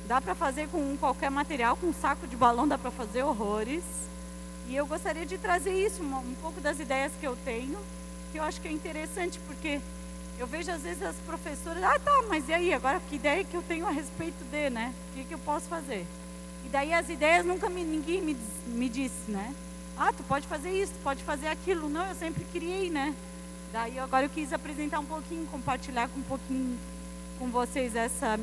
Dá para fazer com qualquer material, com um saco de balão dá para fazer horrores. E eu gostaria de trazer isso, um pouco das ideias que eu tenho, que eu acho que é interessante, porque eu vejo às vezes as professoras, ah tá, mas e aí, agora que ideia que eu tenho a respeito de, né? O que eu posso fazer? E daí as ideias ninguém me disse, né? Ah, tu pode fazer isso, tu pode fazer aquilo. Não, eu sempre criei, né? Daí agora eu quis apresentar um pouquinho, compartilhar um pouquinho com vocês essas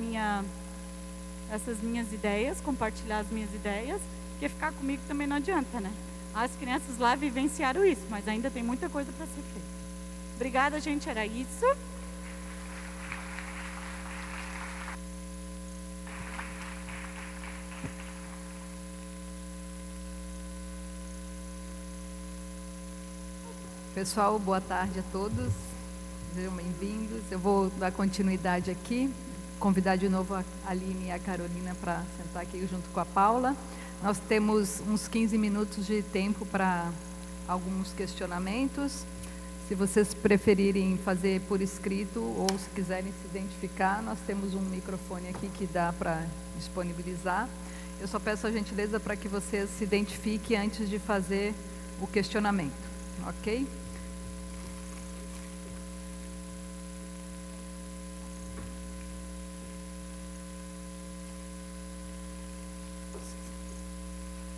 minhas ideias, compartilhar as minhas ideias, porque ficar comigo também não adianta, né? As crianças lá vivenciaram isso, mas ainda tem muita coisa para ser feita. Obrigada, gente, era isso. Pessoal, boa tarde a todos. Sejam bem-vindos. Eu vou dar continuidade aqui, convidar de novo a Aline e a Carolina para sentar aqui junto com a Paula. Nós temos uns 15 minutos de tempo para alguns questionamentos. Se vocês preferirem fazer por escrito ou se quiserem se identificar, nós temos um microfone aqui que dá para disponibilizar. Eu só peço a gentileza para que vocês se identifiquem antes de fazer o questionamento, ok?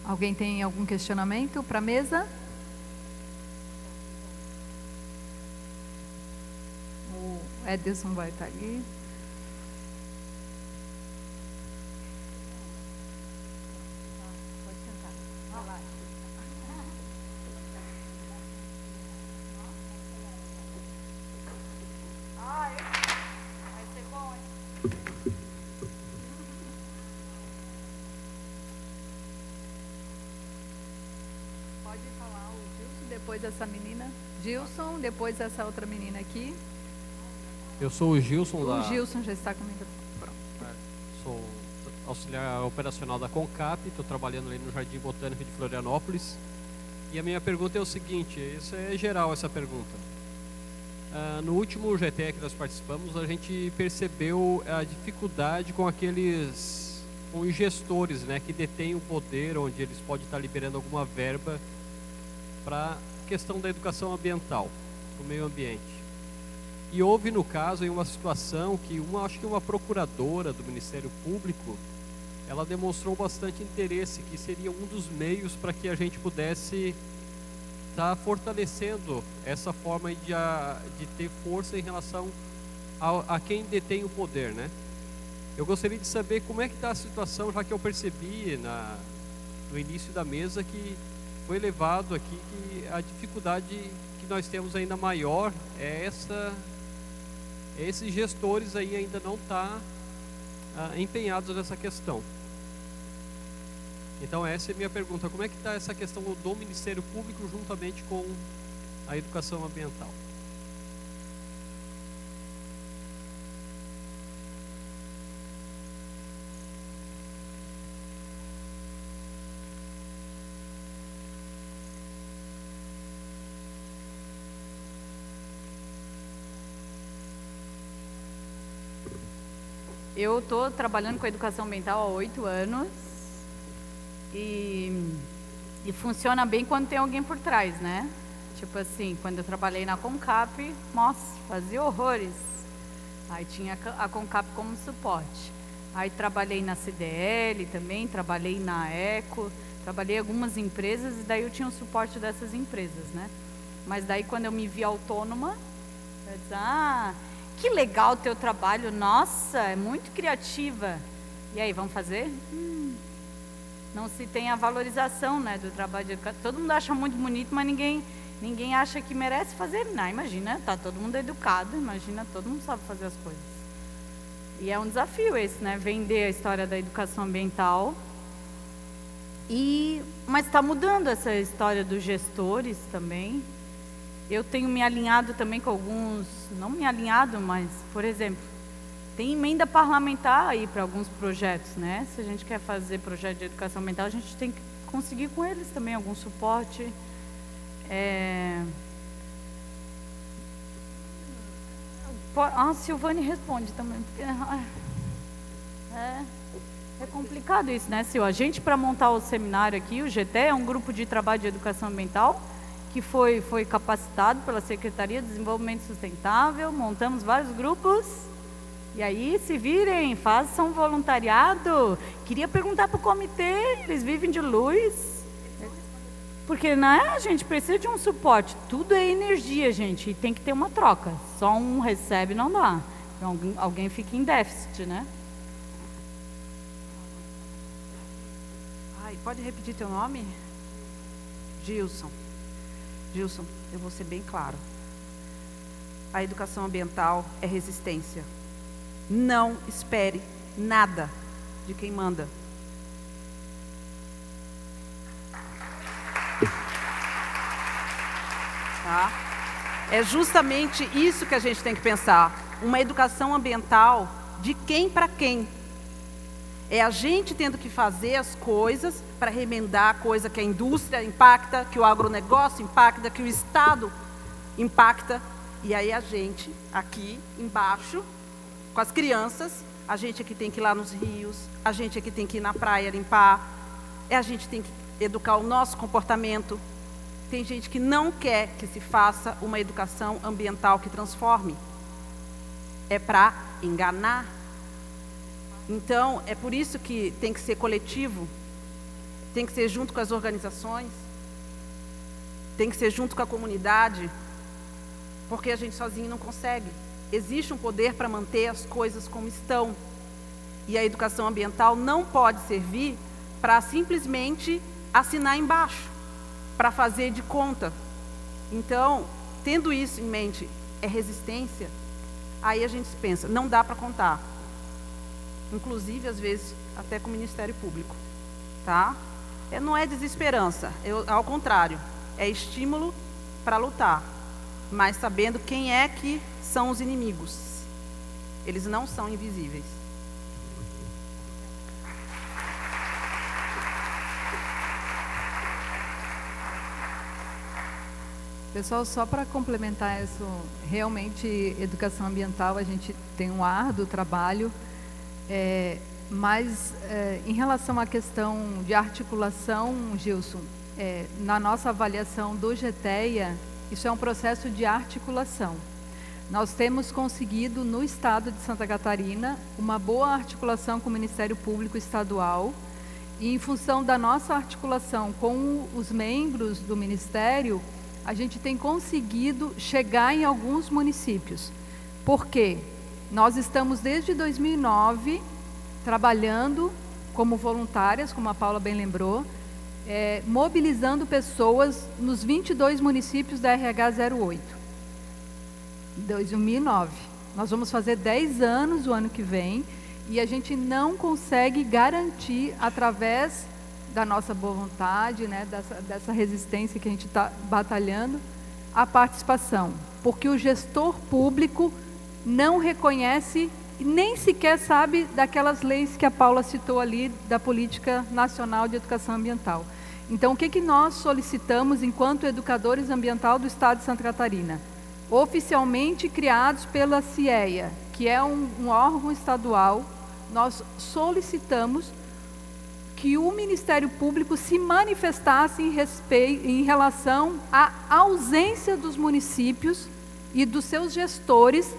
Alguém tem algum questionamento para a mesa? O Edson vai estar ali. Pode sentar. Vai ser bom, hein? Pode falar o Gilson, depois essa menina. Gilson, depois essa outra menina aqui. Eu sou o Gilson O Gilson já está com o microfone. Pronto. Sou auxiliar operacional da CONCAP, estou trabalhando ali no Jardim Botânico de Florianópolis. E a minha pergunta é o seguinte, isso é geral essa pergunta. No último GTE que nós participamos, a gente percebeu a dificuldade com com os gestores, né, que detêm o poder, onde eles podem estar liberando alguma verba para a questão da educação ambiental, do meio ambiente. E houve, no caso, uma situação que acho que uma procuradora do Ministério Público, ela demonstrou bastante interesse, que seria um dos meios para que a gente pudesse estar fortalecendo essa forma de ter força em relação a quem detém o poder, né? Eu gostaria de saber como é que está a situação, já que eu percebi no início da mesa que foi levado aqui que a dificuldade que nós temos ainda maior é esses gestores aí ainda não estão empenhados nessa questão. Então essa é a minha pergunta, como é que está essa questão do Ministério Público juntamente com a educação ambiental? Eu estou trabalhando com educação ambiental há 8 anos e funciona bem quando tem alguém por trás, né? Tipo assim, quando eu trabalhei na CONCAP, nossa, fazia horrores. Aí tinha a CONCAP como suporte. Aí trabalhei na CDL também, trabalhei na ECO, trabalhei em algumas empresas e daí eu tinha o suporte dessas empresas, né? Mas daí quando eu me vi autônoma, eu disse, que legal o teu trabalho, nossa, é muito criativa. E aí, vamos fazer? Não se tem a valorização, né, do trabalho de educação. Todo mundo acha muito bonito, mas ninguém acha que merece fazer. Não, imagina, tá todo mundo educado, imagina, todo mundo sabe fazer as coisas. E é um desafio esse, né, vender a história da educação ambiental. Mas está mudando essa história dos gestores também. Eu tenho me alinhado também com alguns, não me alinhado, mas, por exemplo, tem emenda parlamentar aí para alguns projetos, né? Se a gente quer fazer projeto de educação ambiental, a gente tem que conseguir com eles também algum suporte. A Silvane responde também, porque é complicado isso, né, Sil? A gente, para montar o seminário aqui, o GT é um grupo de trabalho de educação ambiental, que foi capacitado pela Secretaria de Desenvolvimento Sustentável, montamos vários grupos, e aí se virem, façam voluntariado. Queria perguntar para o comitê, eles vivem de luz, porque né, a gente precisa de um suporte, tudo é energia, gente, e tem que ter uma troca, só um recebe não dá, então, alguém fica em déficit, né? Ai, pode repetir teu nome? Gilson. Gilson, eu vou ser bem claro. A educação ambiental é resistência. Não espere nada de quem manda. Tá? É justamente isso que a gente tem que pensar. Uma educação ambiental de quem para quem. É a gente tendo que fazer as coisas para remendar a coisa que a indústria impacta, que o agronegócio impacta, que o Estado impacta. E aí a gente, aqui embaixo, com as crianças, a gente aqui tem que ir lá nos rios, a gente aqui tem que ir na praia limpar, a gente tem que educar o nosso comportamento. Tem gente que não quer que se faça uma educação ambiental que transforme. É para enganar. Então, é por isso que tem que ser coletivo, tem que ser junto com as organizações, tem que ser junto com a comunidade, porque a gente sozinho não consegue. Existe um poder para manter as coisas como estão. E a educação ambiental não pode servir para simplesmente assinar embaixo, para fazer de conta. Então, tendo isso em mente, é resistência, aí a gente pensa, não dá para contar. Inclusive, às vezes, até com o Ministério Público, tá? Não é desesperança, ao contrário, é estímulo para lutar, mas sabendo quem é que são os inimigos. Eles não são invisíveis. Pessoal, só para complementar isso, realmente, educação ambiental, a gente tem um árduo trabalho. Mas em relação à questão de articulação, Gilson, na nossa avaliação do GTEA, isso é um processo de articulação. Nós temos conseguido no estado de Santa Catarina uma boa articulação com o Ministério Público Estadual, e em função da nossa articulação com os membros do Ministério, a gente tem conseguido chegar em alguns municípios. Por quê? Nós estamos desde 2009 trabalhando como voluntárias, como a Paula bem lembrou, mobilizando pessoas nos 22 municípios da RH 08. 2009. Nós vamos fazer 10 anos o ano que vem e a gente não consegue garantir, através da nossa boa vontade, né, dessa resistência que a gente está batalhando, a participação, porque o gestor público não reconhece e nem sequer sabe daquelas leis que a Paula citou ali, da Política Nacional de Educação Ambiental. Então, o que nós solicitamos enquanto educadores ambiental do Estado de Santa Catarina? Oficialmente criados pela CIEA, que é um órgão estadual, nós solicitamos que o Ministério Público se manifestasse em relação à ausência dos municípios e dos seus gestores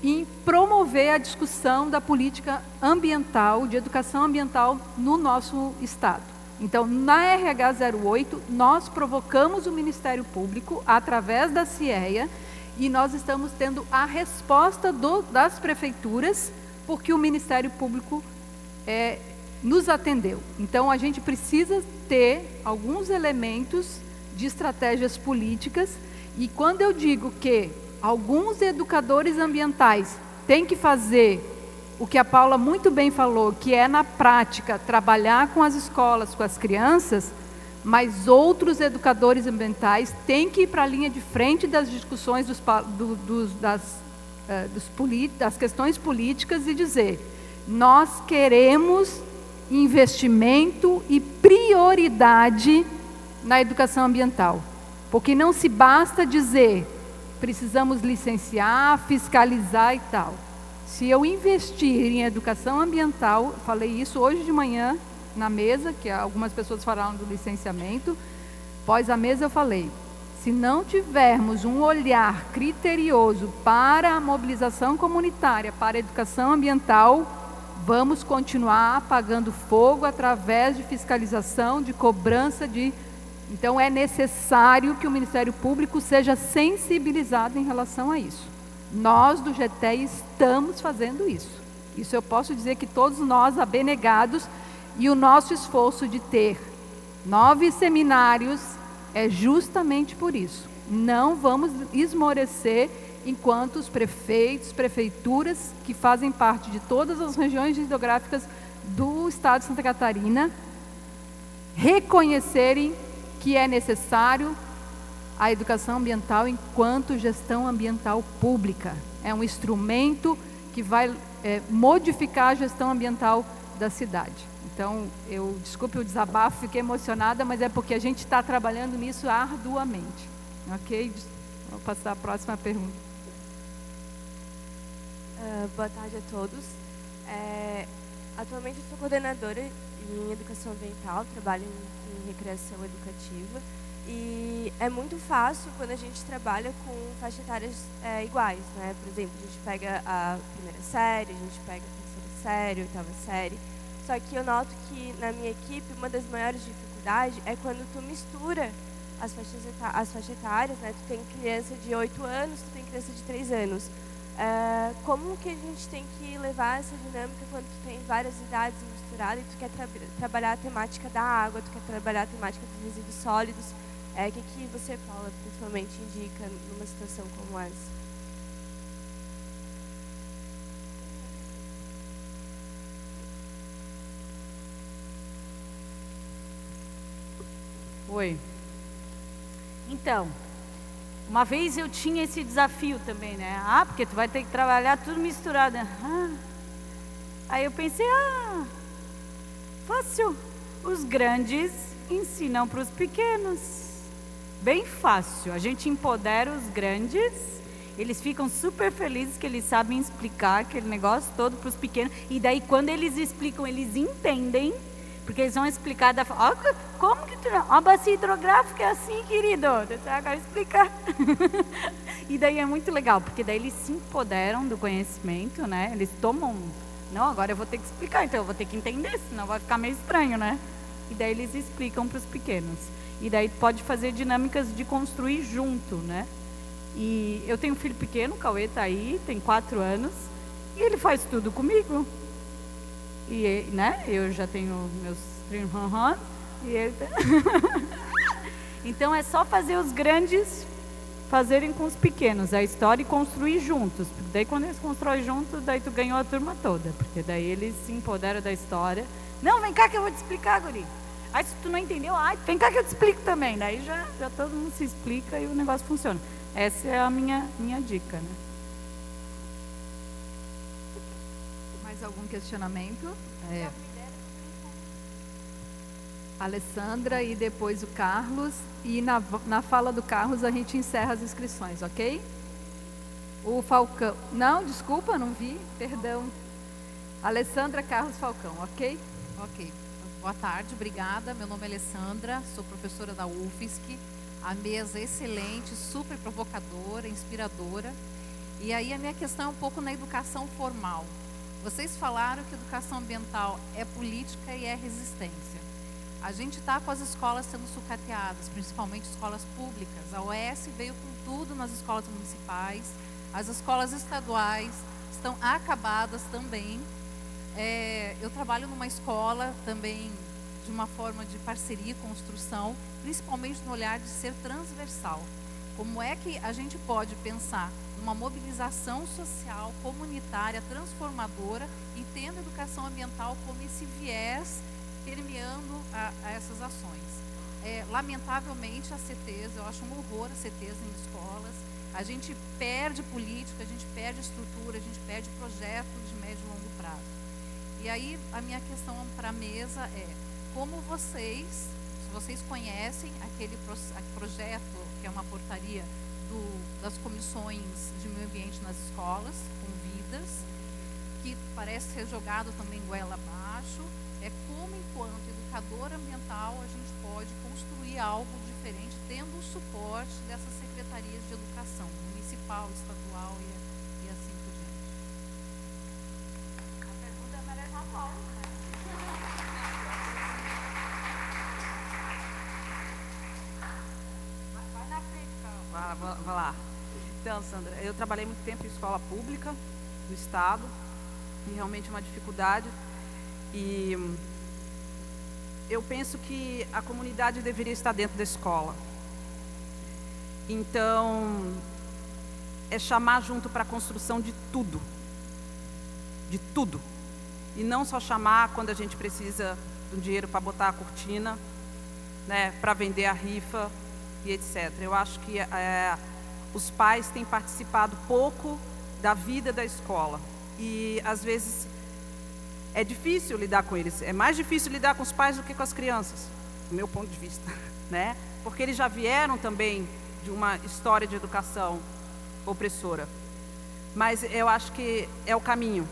em promover a discussão da política ambiental, de educação ambiental no nosso estado. Então, na RH 08, nós provocamos o Ministério Público através da CIEA e nós estamos tendo a resposta das prefeituras, porque o Ministério Público nos atendeu. Então, a gente precisa ter alguns elementos de estratégias políticas, e quando eu digo que alguns educadores ambientais têm que fazer o que a Paula muito bem falou, que é, na prática, trabalhar com as escolas, com as crianças, mas outros educadores ambientais têm que ir para a linha de frente das discussões das questões políticas e dizer: nós queremos investimento e prioridade na educação ambiental, porque não se basta dizer precisamos licenciar, fiscalizar e tal. Se eu investir em educação ambiental, falei isso hoje de manhã na mesa, que algumas pessoas falaram do licenciamento, após a mesa eu falei, Se não tivermos um olhar criterioso para a mobilização comunitária, para a educação ambiental, vamos continuar apagando fogo através de fiscalização, de cobrança de... Então é necessário que o Ministério Público seja sensibilizado em relação a isso. Nós do GTE estamos fazendo isso. Isso eu posso dizer que todos nós abnegados, e o nosso esforço de ter 9 seminários é justamente por isso. Não vamos esmorecer enquanto os prefeitos, prefeituras que fazem parte de todas as regiões hidrográficas do estado de Santa Catarina reconhecerem que é necessário a educação ambiental enquanto gestão ambiental pública. É um instrumento que vai modificar a gestão ambiental da cidade. Então, desculpe o desabafo, fiquei emocionada, mas é porque a gente está trabalhando nisso arduamente. Ok? Vou passar a próxima pergunta. Boa tarde a todos. Atualmente eu sou coordenadora em educação ambiental, trabalho em recreação educativa, e é muito fácil quando a gente trabalha com faixas etárias iguais, né? Por exemplo, a gente pega a primeira série, a gente pega a terceira série, a oitava série. Só que eu noto que na minha equipe uma das maiores dificuldades é quando tu mistura as faixas etárias, né? Tu tem criança de 8 anos, tu tem criança de 3 anos. Como que a gente tem que levar essa dinâmica quando tu tem várias idades misturadas e tu quer trabalhar a temática da água, tu quer trabalhar a temática dos resíduos sólidos? O que você, Paula, principalmente indica numa situação como essa? Oi. Então, uma vez eu tinha esse desafio também, né? Porque tu vai ter que trabalhar tudo misturado. Aí eu pensei, fácil. Os grandes ensinam para os pequenos. Bem fácil. A gente empodera os grandes, eles ficam super felizes que eles sabem explicar aquele negócio todo para os pequenos. E daí, quando eles explicam, eles entendem. Porque eles vão explicar como que a bacia hidrográfica é assim, querido. Agora explicar. E daí é muito legal, porque daí eles se empoderam do conhecimento, né? Eles tomam... Não, agora eu vou ter que explicar, então eu vou ter que entender, senão vai ficar meio estranho, né? E daí eles explicam para os pequenos. E daí pode fazer dinâmicas de construir junto, né? E eu tenho um filho pequeno, o Cauê está aí, tem 4 anos, e ele faz tudo comigo. E, né, eu já tenho meus 30 anos, e ele... Então é só fazer os grandes fazerem com os pequenos a história e construir juntos. Porque daí quando eles constroem juntos, daí tu ganhou a turma toda. Porque daí eles se empoderam da história. Não, vem cá que eu vou te explicar, guri. Aí se tu não entendeu, vem cá que eu te explico também. Daí já todo mundo se explica e o negócio funciona. Essa é a minha dica, né? Mais algum questionamento? Alessandra e depois o Carlos. E na fala do Carlos a gente encerra as inscrições, ok? O Falcão. Não, desculpa, não vi, perdão. Alessandra, Carlos, Falcão, ok? Ok. Boa tarde, obrigada. Meu nome é Alessandra, sou professora da UFSC. A mesa é excelente, super provocadora, inspiradora. E aí a minha questão é um pouco na educação formal. Vocês falaram que educação ambiental é política e é resistência. A gente está com as escolas sendo sucateadas, principalmente escolas públicas. A OS veio com tudo nas escolas municipais, as escolas estaduais estão acabadas também. Eu trabalho numa escola também de uma forma de parceria e construção, principalmente no olhar de ser transversal. Como é que a gente pode pensar numa mobilização social, comunitária, transformadora e tendo a educação ambiental como esse viés permeando a essas ações? Lamentavelmente, as CTs, eu acho um horror as CTs em escolas. A gente perde política, a gente perde estrutura, a gente perde projeto de médio e longo prazo. E aí, a minha questão para a mesa é, como vocês, se vocês conhecem aquele projeto, que é uma portaria das comissões de meio ambiente nas escolas, com vidas, que parece ser jogado também goela abaixo, é como, enquanto educador ambiental, a gente pode construir algo diferente, tendo o suporte dessas secretarias de educação, municipal, estadual e assim por diante. A pergunta é Maria João Paulo, né? Vai na frente, Carol. Vai lá. Então, Sandra, eu trabalhei muito tempo em escola pública do Estado, e realmente é uma dificuldade. E eu penso que a comunidade deveria estar dentro da escola. Então, é chamar junto para a construção de tudo. De tudo. E não só chamar quando a gente precisa de um dinheiro para botar a cortina, né, para vender a rifa e etc. Eu acho que os pais têm participado pouco da vida da escola. E, às vezes, é difícil lidar com eles. É mais difícil lidar com os pais do que com as crianças, do meu ponto de vista, né? Porque eles já vieram também de uma história de educação opressora. Mas eu acho que é o caminho.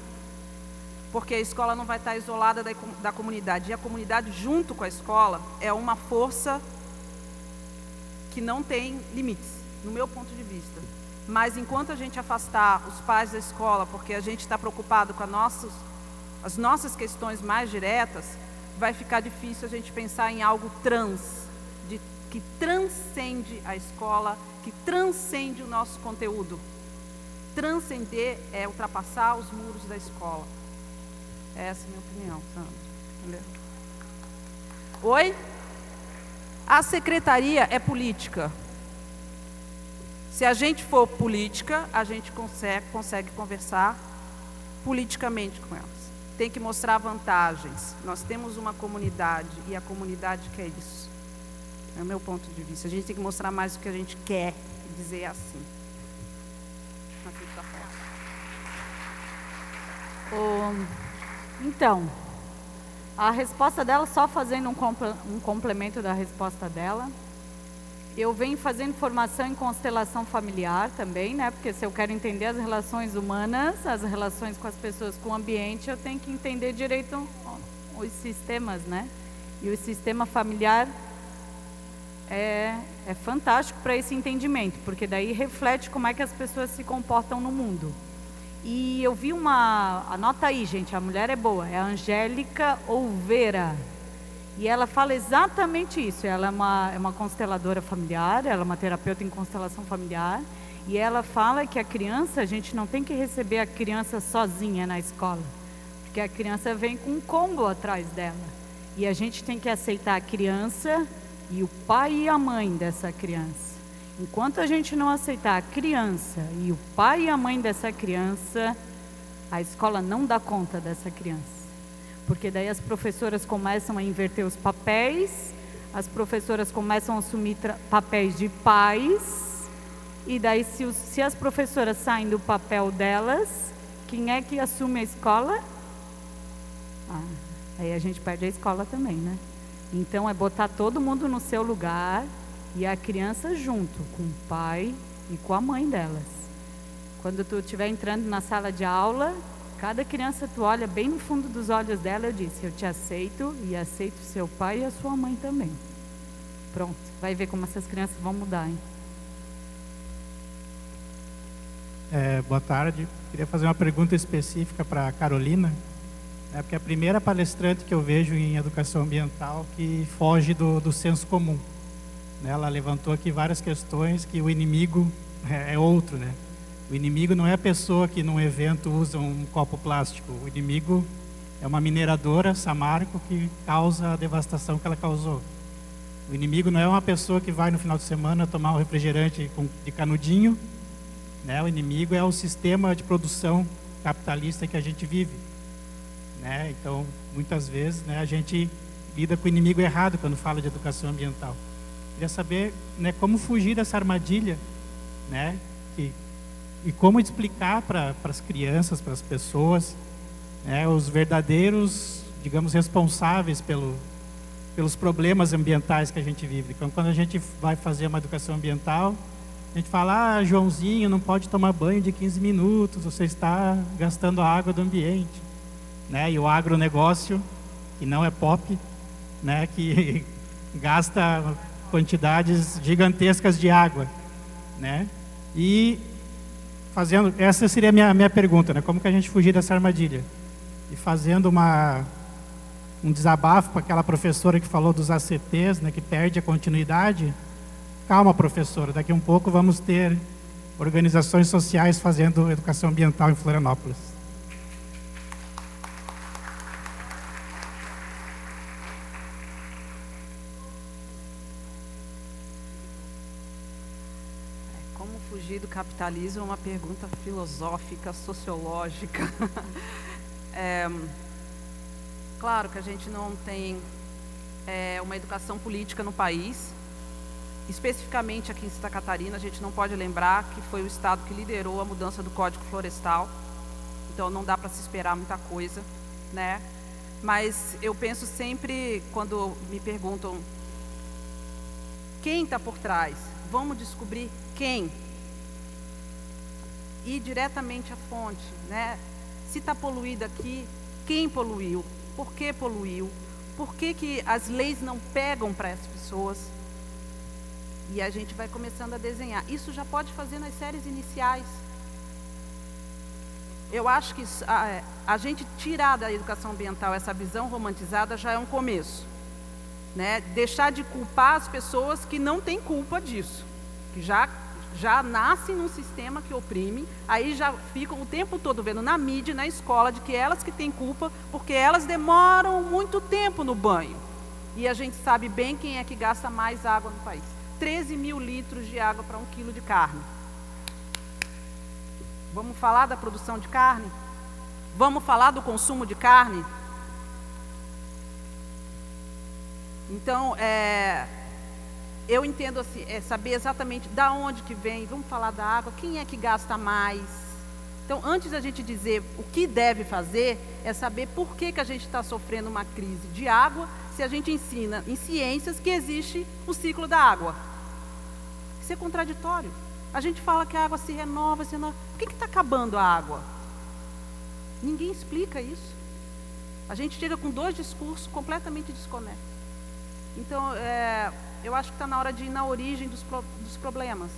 Porque a escola não vai estar isolada da comunidade. E a comunidade, junto com a escola, é uma força que não tem limites, no meu ponto de vista. Mas enquanto a gente afastar os pais da escola, porque a gente está preocupado com as nossas questões mais diretas, vai ficar difícil a gente pensar em algo que transcende a escola, que transcende o nosso conteúdo. Transcender é ultrapassar os muros da escola. Essa é a minha opinião, Sandra. Entendeu? Oi? A secretaria é política. Se a gente for política, a gente consegue conversar politicamente com elas. Tem que mostrar vantagens. Nós temos uma comunidade e a comunidade quer isso. É o meu ponto de vista. A gente tem que mostrar mais o que a gente quer e dizer assim. Assim tá fácil. Então, a resposta dela, só fazendo um complemento da resposta dela, eu venho fazendo formação em constelação familiar também, né? Porque se eu quero entender as relações humanas, as relações com as pessoas, com o ambiente, eu tenho que entender direito os sistemas, né? E o sistema familiar é fantástico para esse entendimento, porque daí reflete como é que as pessoas se comportam no mundo. E eu vi anota aí, gente, a mulher é boa, é a Angélica Olveira. E ela fala exatamente isso. Ela é uma consteladora familiar, ela é uma terapeuta em constelação familiar. E ela fala que a criança, a gente não tem que receber a criança sozinha na escola, porque a criança vem com um combo atrás dela. E a gente tem que aceitar a criança e o pai e a mãe dessa criança. Enquanto a gente não aceitar a criança e o pai e a mãe dessa criança, a escola não dá conta dessa criança. Porque daí as professoras começam a inverter os papéis, as professoras começam a assumir papéis de pais, e daí se as professoras saem do papel delas, quem é que assume a escola? Aí a gente perde a escola também, né? Então é botar todo mundo no seu lugar e a criança junto com o pai e com a mãe delas. Quando tu estiver entrando na sala de aula, cada criança tu olha bem no fundo dos olhos dela, eu disse, eu te aceito e aceito seu pai e a sua mãe também. Pronto, vai ver como essas crianças vão mudar, hein? Boa tarde, queria fazer uma pergunta específica para a Carolina, porque é a primeira palestrante que eu vejo em educação ambiental que foge do senso comum. Ela levantou aqui várias questões que o inimigo é outro, né? O inimigo não é a pessoa que num evento usa um copo plástico. O inimigo é uma mineradora, Samarco, que causa a devastação que ela causou. O inimigo não é uma pessoa que vai no final de semana tomar um refrigerante de canudinho, né? O inimigo é o sistema de produção capitalista que a gente vive, né? Então, muitas vezes, né, a gente lida com o inimigo errado quando fala de educação ambiental. Queria saber, né, como fugir dessa armadilha, né, e como explicar para as crianças, para as pessoas, né, os verdadeiros, digamos, responsáveis pelos problemas ambientais que a gente vive. Então, quando a gente vai fazer uma educação ambiental, a gente fala, Joãozinho, não pode tomar banho de 15 minutos, você está gastando a água do ambiente, né? E o agronegócio que não é pop, né, que gasta quantidades gigantescas de água, né? E fazendo, essa seria a minha pergunta, né? Como que a gente fugir dessa armadilha? E fazendo um desabafo para aquela professora que falou dos ACTs, né, que perde a continuidade. Calma, professora, daqui a um pouco vamos ter organizações sociais fazendo educação ambiental em Florianópolis. Como fugir do capitalismo é uma pergunta filosófica, sociológica. Claro que a gente não tem uma educação política no país. Especificamente aqui em Santa Catarina, a gente não pode lembrar que foi o Estado que liderou a mudança do Código Florestal. Então não dá para se esperar muita coisa, né? Mas eu penso sempre, quando me perguntam quem está por trás, vamos descobrir quem. Ir diretamente à fonte, né? Se está poluído aqui, quem poluiu? Por que poluiu? Por que as leis não pegam para as pessoas? E a gente vai começando a desenhar. Isso já pode fazer nas séries iniciais. Eu acho que a gente tirar da educação ambiental essa visão romantizada já é um começo, né? Deixar de culpar as pessoas que não têm culpa disso, que já nascem num sistema que oprime, aí já ficam o tempo todo vendo na mídia, na escola, de que elas que têm culpa, porque elas demoram muito tempo no banho. E a gente sabe bem quem é que gasta mais água no país. 13 mil litros de água para 1 quilo de carne. Vamos falar da produção de carne? Vamos falar do consumo de carne? Então, eu entendo assim, saber exatamente da onde que vem, vamos falar da água, quem é que gasta mais. Então, antes da gente dizer o que deve fazer, é saber por que a gente está sofrendo uma crise de água, se a gente ensina em ciências que existe o ciclo da água. Isso é contraditório. A gente fala que a água se renova, Por que está acabando a água? Ninguém explica isso. A gente chega com 2 discursos completamente desconexos. Então, eu acho que está na hora de ir na origem dos problemas.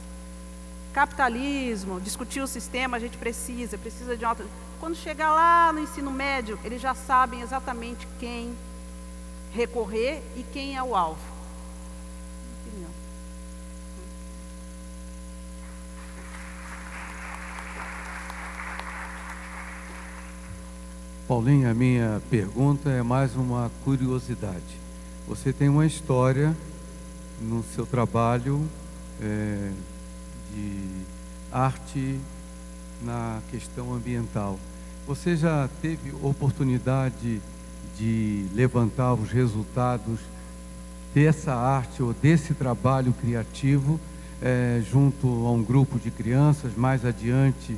Capitalismo, discutir o sistema, a gente precisa de alta... Quando chegar lá no ensino médio, eles já sabem exatamente quem recorrer e quem é o alvo. Opinião. Paulinha, a minha pergunta é mais uma curiosidade. Você tem uma história no seu trabalho de arte na questão ambiental. Você já teve oportunidade de levantar os resultados dessa arte ou desse trabalho criativo junto a um grupo de crianças, mais adiante,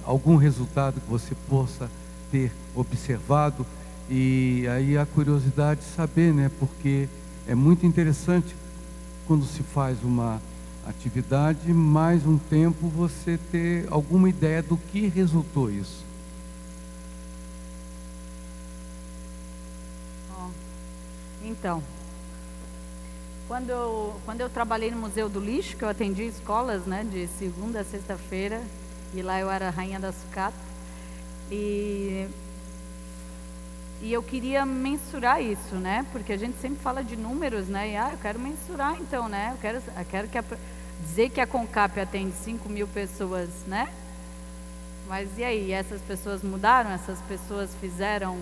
algum resultado que você possa ter observado? E aí a curiosidade de saber, né, porque é muito interessante quando se faz uma atividade, mais um tempo você ter alguma ideia do que resultou isso. Então, quando eu trabalhei no Museu do Lixo, que eu atendi escolas, né, de segunda a sexta-feira, e lá eu era a rainha da sucata, e eu queria mensurar isso, né, porque a gente sempre fala de números, né, e eu quero mensurar então, né, eu quero dizer que a CONCAP atende 5 mil pessoas, né, mas e aí, essas pessoas mudaram, essas pessoas fizeram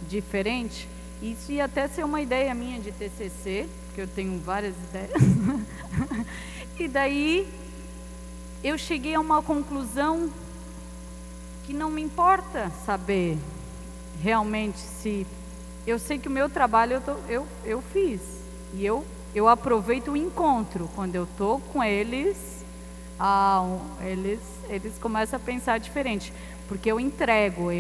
diferente? Isso ia até ser uma ideia minha de TCC, porque eu tenho várias ideias. E daí eu cheguei a uma conclusão que não me importa saber realmente se... Eu sei que o meu trabalho eu fiz. E eu aproveito o encontro. Quando eu estou com eles, eles começam a pensar diferente. Porque eu entrego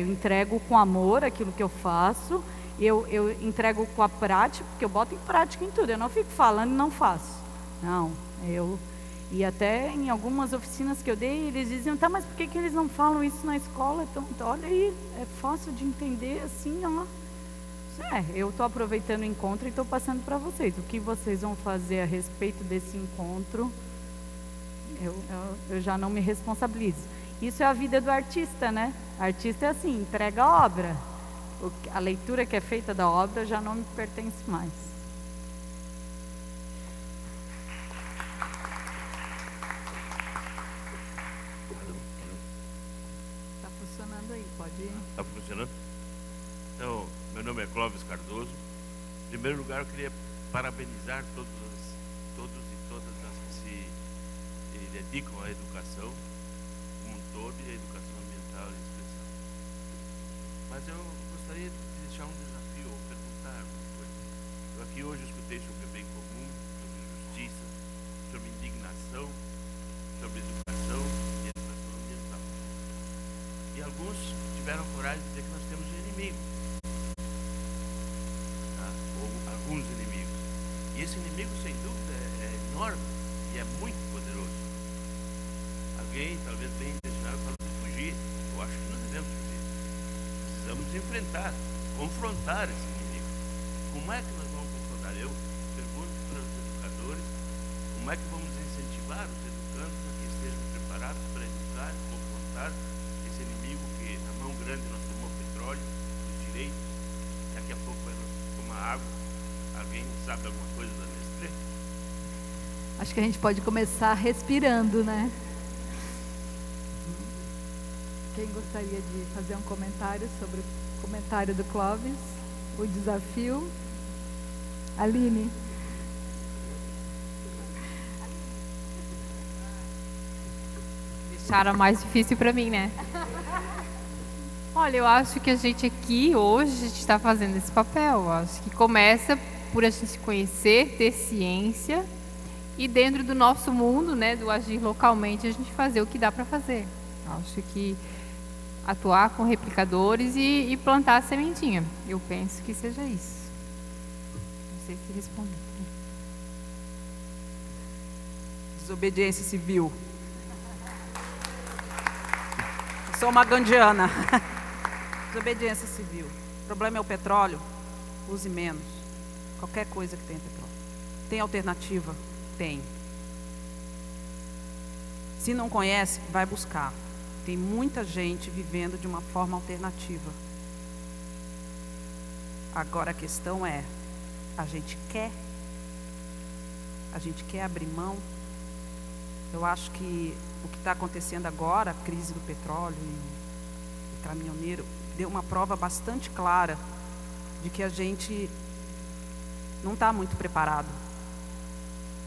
com amor aquilo que eu faço. Eu entrego com a prática, porque eu boto em prática em tudo. Eu não fico falando e não faço. Não, e até em algumas oficinas que eu dei, eles diziam, tá, mas por que eles não falam isso na escola? Então olha aí, é fácil de entender assim, ó. Eu estou aproveitando o encontro e estou passando para vocês. O que vocês vão fazer a respeito desse encontro, eu já não me responsabilizo. Isso é a vida do artista, né? Artista é assim, entrega a obra. A leitura que é feita da obra já não me pertence mais. Está funcionando aí, pode ir. Está funcionando? Então, meu nome é Clóvis Cardoso. Em primeiro lugar, eu queria parabenizar todos e todas as que se dedicam à educação como um todo e à educação ambiental em especial. Mas eu gostaria de deixar um desafio ou perguntar uma coisa. Eu aqui hoje escutei sobre o bem comum, sobre justiça, sobre indignação, sobre educação e educação ambiental. E alguns tiveram coragem de dizer que nós temos um inimigo. Ou alguns inimigos. E esse inimigo, sem dúvida, é enorme e é muito poderoso. Alguém, talvez bem intencionado, falou de fugir. Eu acho que não devemos fugir. Precisamos enfrentar, confrontar esse inimigo. Como é que nós vamos confrontar? Eu pergunto para os educadores, como é que vamos incentivar os educandos a que estejam preparados para educar e confrontar esse inimigo que, na mão grande, nós tomamos petróleo, os direitos, daqui a pouco vai tomar água. Alguém sabe alguma coisa da Nestlé? Acho que a gente pode começar respirando, né? Quem gostaria de fazer um comentário sobre o comentário do Clóvis? O desafio? Aline? Deixaram mais difícil para mim, né? Olha, eu acho que a gente aqui hoje a gente está fazendo esse papel. Eu acho que começa por a gente se conhecer, ter ciência e dentro do nosso mundo, né, do agir localmente, a gente fazer o que dá para fazer. Eu acho que atuar com replicadores e plantar a sementinha. Eu penso que seja isso. Não sei se respondi. Desobediência civil. Sou uma gandiana. Desobediência civil. O problema é o petróleo? Use menos. Qualquer coisa que tenha petróleo. Tem alternativa? Tem. Se não conhece, vai buscar. Tem muita gente vivendo de uma forma alternativa. Agora a questão é, a gente quer? A gente quer abrir mão? Eu acho que o que está acontecendo agora, a crise do petróleo e o caminhoneiro, deu uma prova bastante clara de que a gente não está muito preparado.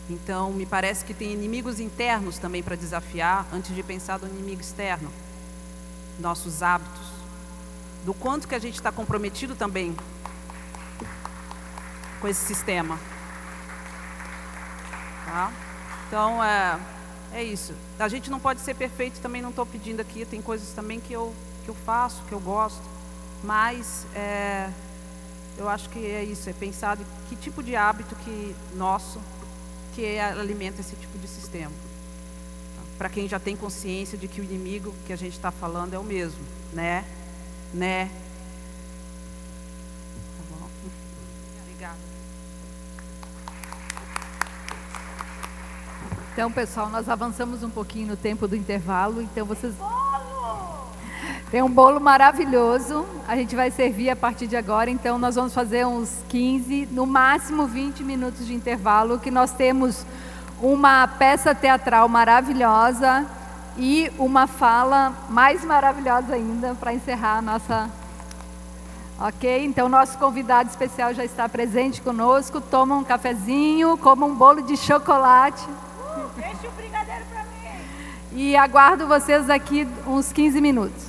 Então, me parece que tem inimigos internos também para desafiar, antes de pensar no inimigo externo. Nossos hábitos. Do quanto que a gente está comprometido também com esse sistema. Tá? Então, é isso. A gente não pode ser perfeito, também não estou pedindo aqui. Tem coisas também que eu faço, que eu gosto. Mas, eu acho que é isso. É pensar de que tipo de hábito nosso que alimenta esse tipo de sistema. Para quem já tem consciência de que o inimigo que a gente está falando é o mesmo, né? Tá bom. Obrigada. Então, pessoal, nós avançamos um pouquinho no tempo do intervalo, então vocês... Tem um bolo maravilhoso, a gente vai servir a partir de agora, então nós vamos fazer uns 15, no máximo 20 minutos de intervalo, que nós temos uma peça teatral maravilhosa e uma fala mais maravilhosa ainda para encerrar a nossa... Ok? Então nosso convidado especial já está presente conosco, toma um cafezinho, coma um bolo de chocolate. Deixa o brigadeiro para mim. E aguardo vocês aqui uns 15 minutos.